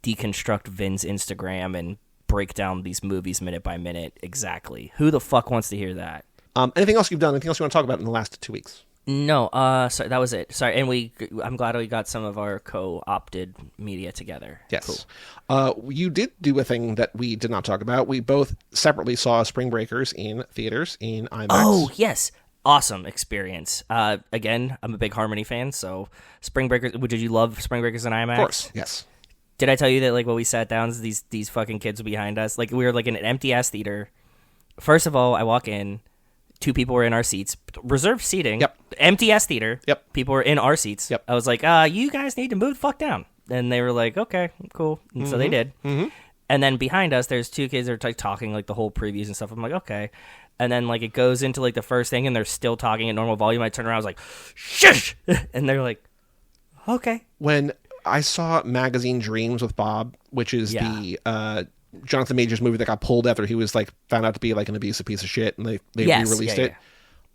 deconstruct Vin's Instagram and break down these movies minute by minute, exactly. Who the fuck wants to hear that? Anything else you've done? Anything else you want to talk about in the last 2 weeks? No, sorry, that was it. Sorry, and I'm glad we got some of our co-opted media together. Yes. Cool. You did do a thing that we did not talk about. We both separately saw Spring Breakers in theaters in IMAX. Oh, yes. Awesome experience. Again, I'm a big Harmony fan, so Spring Breakers. Did you love Spring Breakers in IMAX? Of course, yes. Did I tell you that, when we sat down, these fucking kids were behind us? We were, in an empty-ass theater. First of all, I walk in. 2 people were in our seats. Reserved seating. Yep. Empty-ass theater. Yep. People were in our seats. Yep. I was like, you guys need to move the fuck down. And they were like, okay, cool. And so they did. Mm-hmm. And then behind us, there's 2 kids that are talking, the whole previews and stuff. I'm like, okay. And then, it goes into, the first thing, and they're still talking at normal volume. I turn around, I was like, shush! And they're like, okay. When I saw Magazine Dreams with Bob, which is the Jonathan Majors movie that got pulled after he was found out to be an abusive piece of shit, and they re-released it.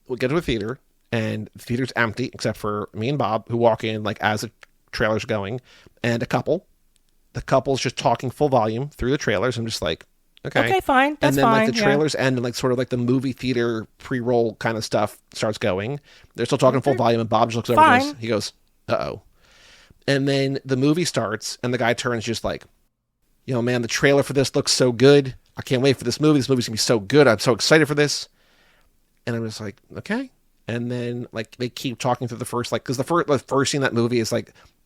We get to a theater, and the theater's empty except for me and Bob, who walk in as the trailer's going, and a couple. The couple's just talking full volume through the trailers. I'm just like, okay, fine, that's and then fine. The trailers end, and sort of the movie theater pre-roll kind of stuff starts going. They're still talking full volume, and Bob just looks over and he goes, uh-oh. And then the movie starts, and the guy turns just man, the trailer for this looks so good. I can't wait for this movie. This movie's going to be so good. I'm so excited for this. And I'm just like, okay. And then, they keep talking through the first, because the first scene in that movie is,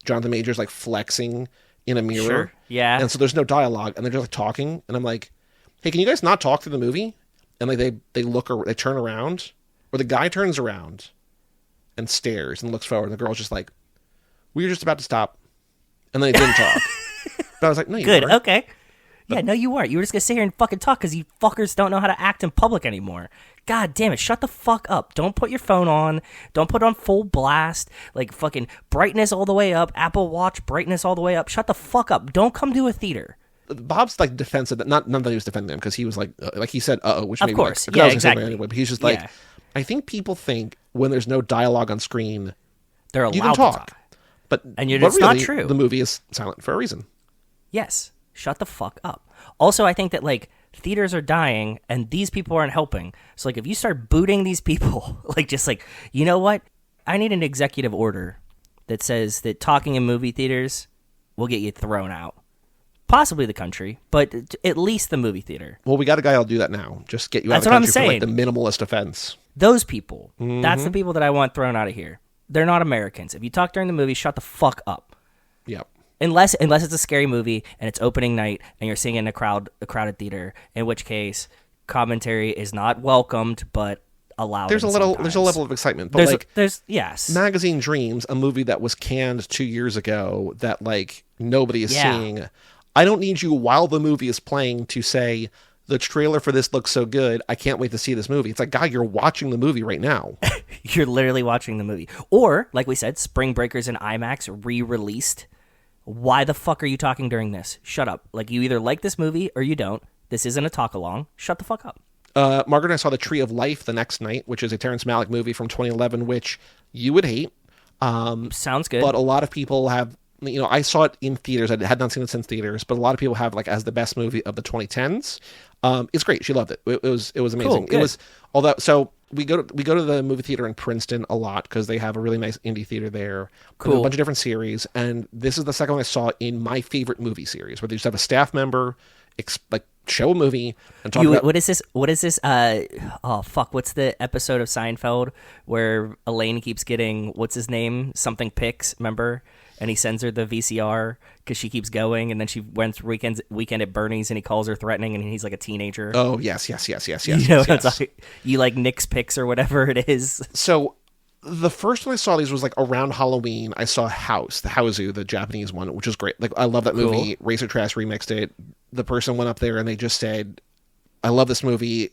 Jonathan Majors, flexing in a mirror. Sure, yeah. And so there's no dialogue, and they're just, talking. And I'm like, hey, can you guys not talk through the movie? And, they look, or they turn around, or the guy turns around and stares and looks forward. And the girl's just like, we were just about to stop. And then he didn't talk. But I was like, no, you Good, weren't. okay. Yeah, no, you weren't. You were just going to sit here and fucking talk because you fuckers don't know how to act in public anymore. God damn it, shut the fuck up. Don't put your phone on. Don't put it on full blast. Fucking brightness all the way up. Apple Watch brightness all the way up. Shut the fuck up. Don't come to a theater. Bob's defensive. Not that he was defending him, because he was like he said, uh-oh, which of maybe course, I was exactly. Anyway, but he's just I think people think when there's no dialogue on screen, they're allowed you can to talk. But it's really, not true. The movie is silent for a reason. Yes. Shut the fuck up. Also, I think that theaters are dying and these people aren't helping. So if you start booting these people, you know what? I need an executive order that says that talking in movie theaters will get you thrown out. Possibly the country, but at least the movie theater. Well, we got a guy who'll do that now. Just get you out of the country for the minimalist offense. Those people. Mm-hmm. That's the people that I want thrown out of here. They're not Americans. If you talk during the movie, shut the fuck up. Yep. Unless it's a scary movie and it's opening night and you're seeing it in a crowded theater, in which case commentary is not welcomed but allowed. There's a level of excitement, but there's yes. Magazine Dreams, a movie that was canned 2 years ago that nobody is seeing. I don't need you while the movie is playing to say the trailer for this looks so good. I can't wait to see this movie. It's guy, you're watching the movie right now. You're literally watching the movie. Or, like we said, Spring Breakers in IMAX re-released. Why the fuck are you talking during this? Shut up. You either like this movie or you don't. This isn't a talk-along. Shut the fuck up. Margaret and I saw The Tree of Life the next night, which is a Terrence Malick movie from 2011, which you would hate. Sounds good. But a lot of people have... I saw it in theaters. I had not seen it since theaters, but a lot of people have as the best movie of the 2010s. It's great. She loved it. It was amazing. Cool, it was although so we go to the movie theater in Princeton a lot because they have a really nice indie theater there. Cool. With a bunch of different series, and this is the second one I saw in my favorite movie series, where they just have a staff member show a movie and talk about... What is this? Oh fuck! What's the episode of Seinfeld where Elaine keeps getting what's his name? Something Picks, remember? And he sends her the VCR because she keeps going, and then she went to weekend at Bernie's, and he calls her threatening, and he's a teenager. Oh yes. You like Nick's Picks or whatever it is. So the first one I saw these was around Halloween. I saw House, the Hausu, the Japanese one, which was great. I love that movie. Cool. Racer Trash remixed it. The person went up there and they just said, "I love this movie.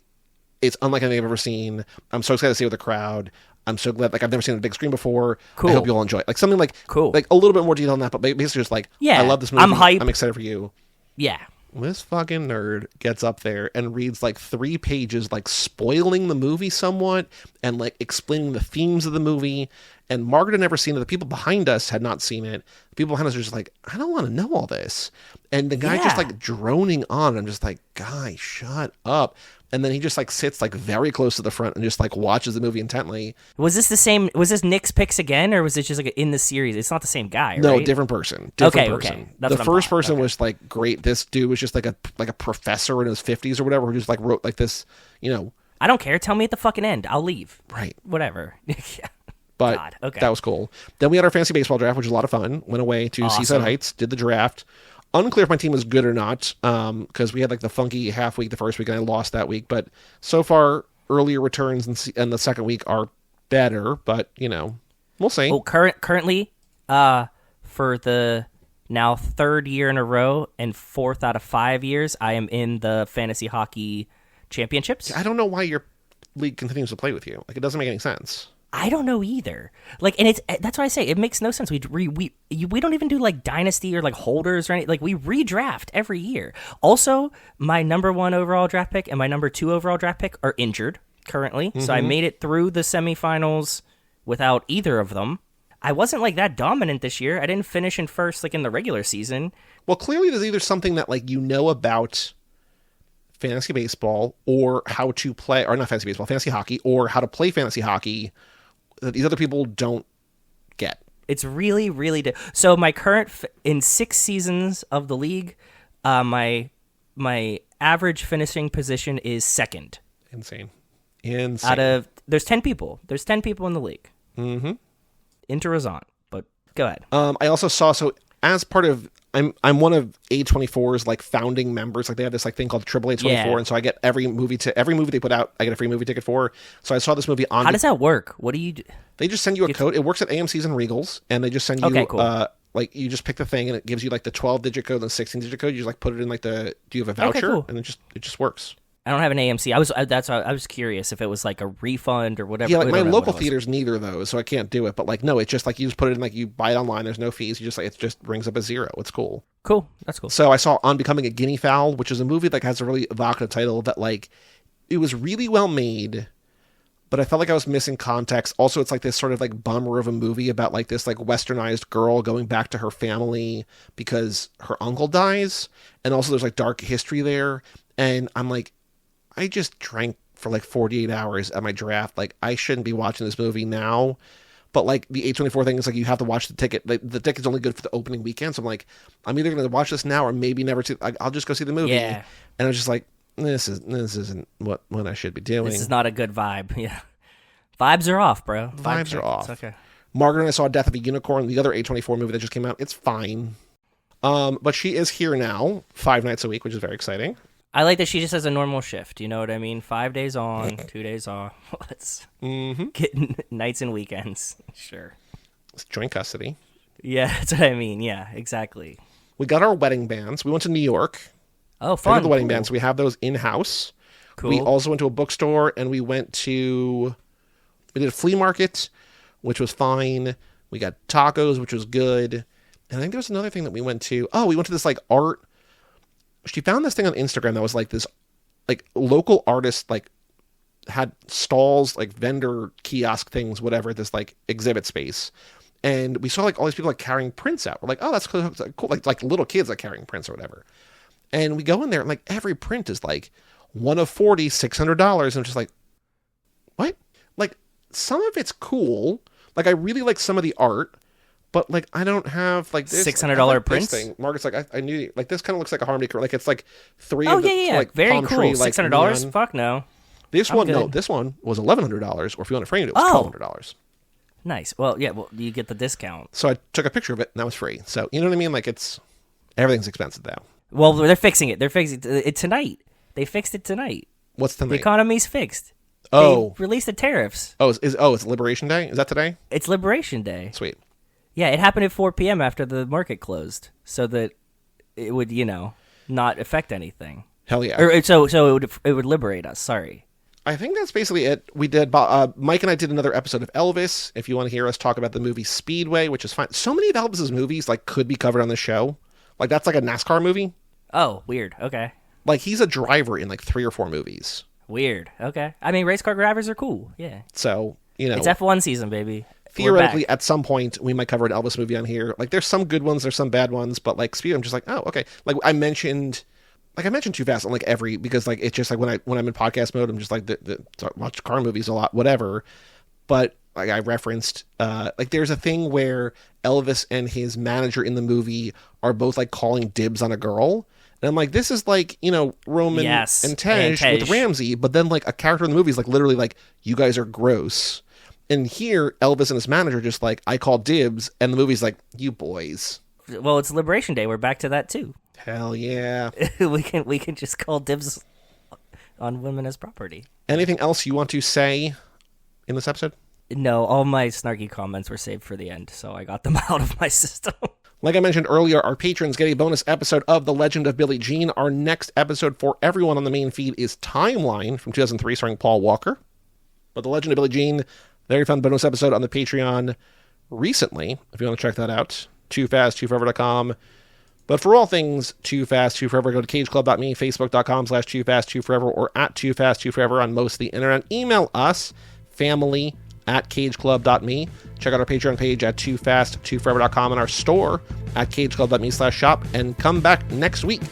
It's unlike anything I've ever seen. I'm so excited to see it with the crowd. I'm so glad. I've never seen a big screen before. Cool. I hope you'll enjoy it." Something cool. A little bit more detail than that, but basically just I love this movie. I'm hyped. I'm excited for you. Yeah. This fucking nerd gets up there and reads like 3 pages, like spoiling the movie somewhat and like explaining the themes of the movie. And Margaret had never seen it. The people behind us had not seen it. The people behind us were just like, I don't want to know all this. And the guy just like droning on. I'm just like, guy, shut up. And then he just like sits like very close to the front and just like watches the movie intently. Was this the same? Was this Nick's picks again, or was it just like in the series? It's not the same guy, right? No, different person. Different person. Okay. That's the what first I'm person okay. was like great. This dude was just like a professor in his 50s or whatever who just like wrote like this, you know. I don't care. Tell me at the fucking end. I'll leave. Right. Whatever. Yeah. But God, okay. that was cool. Then we had our fantasy baseball draft, which was a lot of fun. Went away to Awesome. Seaside Heights, did the draft. Unclear if my team was good or not, because we had like the funky half week the first week and I lost that week. But so far, earlier returns in the second week are better. But you know, we'll see. Well, currently, for the now 3rd year in a row and 4th out of 5 years, I am in the fantasy hockey championships. I don't know why your league continues to play with you. Like it doesn't make any sense. I don't know either. Like, and that's why I say it makes no sense. We don't even do like dynasty or like holders or anything. Like we redraft every year. Also, my number 1 overall draft pick and my number 2 overall draft pick are injured currently. So I made it through the semifinals without either of them. I wasn't like that dominant this year. I didn't finish in first like in the regular season. Well, clearly there's either something that like you know about fantasy baseball or how to play, or not fantasy baseball, fantasy hockey, or how to play fantasy hockey that these other people don't get. It's really, really so my current in 6 seasons of the league, my average finishing position is 2nd. Insane. Out of there's 10 people. There's 10 people in the league. Mm-hmm. Interessant. But go ahead. I also saw, so as part of, I'm one of A24's like founding members. Like they have this like thing called Triple A24, Yeah. and so I get every movie they put out, I get a free movie ticket for. So I saw this movie on. How does that work? What do you do? They just send you a code. It works at AMC's and Regals, and they just send you. Okay, cool. Like you just pick the thing, and it gives you like the 12-digit code and the 16-digit code. You just like put it in like the. Do you have a voucher? Okay, cool. And it just works. I don't have an AMC. I was curious if it was like a refund or whatever. Yeah, like I my don't know local what it was. theaters neither of those, so I can't do it. But like no, it's just like you just put it in, like you buy it online. There's no fees. You just like it just rings up a 0. It's cool. Cool. That's cool. So I saw On Becoming a Guinea Fowl, which is a movie that has a really evocative title that like it was really well made, but I felt like I was missing context. Also, it's like this sort of like bummer of a movie about like this like westernized girl going back to her family because her uncle dies, and also there's like dark history there. And I'm like, I just drank for like 48 hours at my draft. Like I shouldn't be watching this movie now. But like the A24 thing is like you have to watch the ticket. Like, the ticket's only good for the opening weekend. So I'm like, I'm either going to watch this now or maybe never. I'll just go see the movie. Yeah. And I was just like, this isn't what I should be doing. This is not a good vibe. Yeah. Vibes are off, bro. Vibes are off. Okay. Margaret and I saw Death of a Unicorn, the other A24 movie that just came out. It's fine. But she is here now 5 nights a week, which is very exciting. I like that she just has a normal shift. You know what I mean? 5 days on, 2 days off. Let's get nights and weekends. Sure. It's joint custody. Yeah, that's what I mean. Yeah, exactly. We got our wedding bands. We went to New York. Oh, We fun. have the wedding Cool. bands. We have those in-house. Cool. We also went to a bookstore, and we did a flea market, which was fine. We got tacos, which was good. And I think there was another thing that we went to. Oh, we went to this like art. She found this thing on Instagram that was like this, like local artist, like had stalls, like vendor kiosk things, whatever, this like exhibit space. And we saw like all these people like carrying prints out. We're like, oh, that's cool. Like little kids like carrying prints or whatever. And we go in there and like every print is like one of 40, $600. And I'm just like, what? Like some of it's cool. Like I really like some of the art, but like I don't have like this $600 I like this prints? thing. Margaret's like, I knew like this kind of looks like a Harmony. Like it's like 3 Oh, of the yeah. like Very palm cool. tree, like, $600? neon. Fuck no. This I'm one, no, good. this one was $1,100, or if you want to frame it, it was Oh. $1,200. Nice. Well, yeah, well, you get the discount. So I took a picture of it, and that was free. So you know what I mean? Like everything's expensive now. Well, they're fixing it. They're fixing it tonight. They fixed it tonight. What's The tonight? economy's fixed. Oh. They released the tariffs. It's Liberation Day? Is that today? It's Liberation Day. Sweet. Yeah, it happened at 4 p.m. after the market closed, so that it would, not affect anything. Hell yeah. Or so it would liberate us. Sorry. I think that's basically it. We did, Mike and I did another episode of Elvis. If you want to hear us talk about the movie Speedway, which is fine. So many of Elvis's movies like could be covered on the show. Like that's like a NASCAR movie. Oh, weird. Okay. Like, he's a driver in like 3 or 4 movies. Weird. Okay. I mean, race car drivers are cool. Yeah. So, you know, It's F1 season, baby. theoretically, at some point, we might cover an Elvis movie on here. Like, there's some good ones, there's some bad ones, but like, Speed, I'm just like, oh, okay. Like, I mentioned Too Fast on like because like it's just like when I'm in podcast mode, I'm just like watch car movies a lot, whatever. But like I referenced, like there's a thing where Elvis and his manager in the movie are both like calling dibs on a girl. And I'm like, this is like, you know, Roman and Tej with Ramsey, but then like a character in the movie is like literally like, you guys are gross. And here, Elvis and his manager just like, I call dibs, and the movie's like, you boys. Well, it's Liberation Day. We're back to that too. Hell yeah. we can just call dibs on women as property. Anything else you want to say in this episode? No, all my snarky comments were saved for the end, so I got them out of my system. Like I mentioned earlier, our patrons get a bonus episode of The Legend of Billie Jean. Our next episode for everyone on the main feed is Timeline from 2003, starring Paul Walker. But The Legend of Billie Jean, very fun bonus episode on the Patreon recently, if you want to check that out. TooFastTooForever.com. But for all things Too Fast, Too Forever, go to cageclub.me, facebook.com/TooFastTooForever, or at TooFastTooForever on most of the internet. Email us, family@cageclub.me. Check out our Patreon page at TooFastTooForever.com and our store at cageclub.me/shop. And come back next week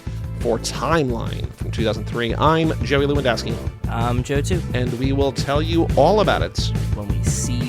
for Timeline from 2003. I'm Joey Lewandowski. I'm Joe, too. And we will tell you all about it when we see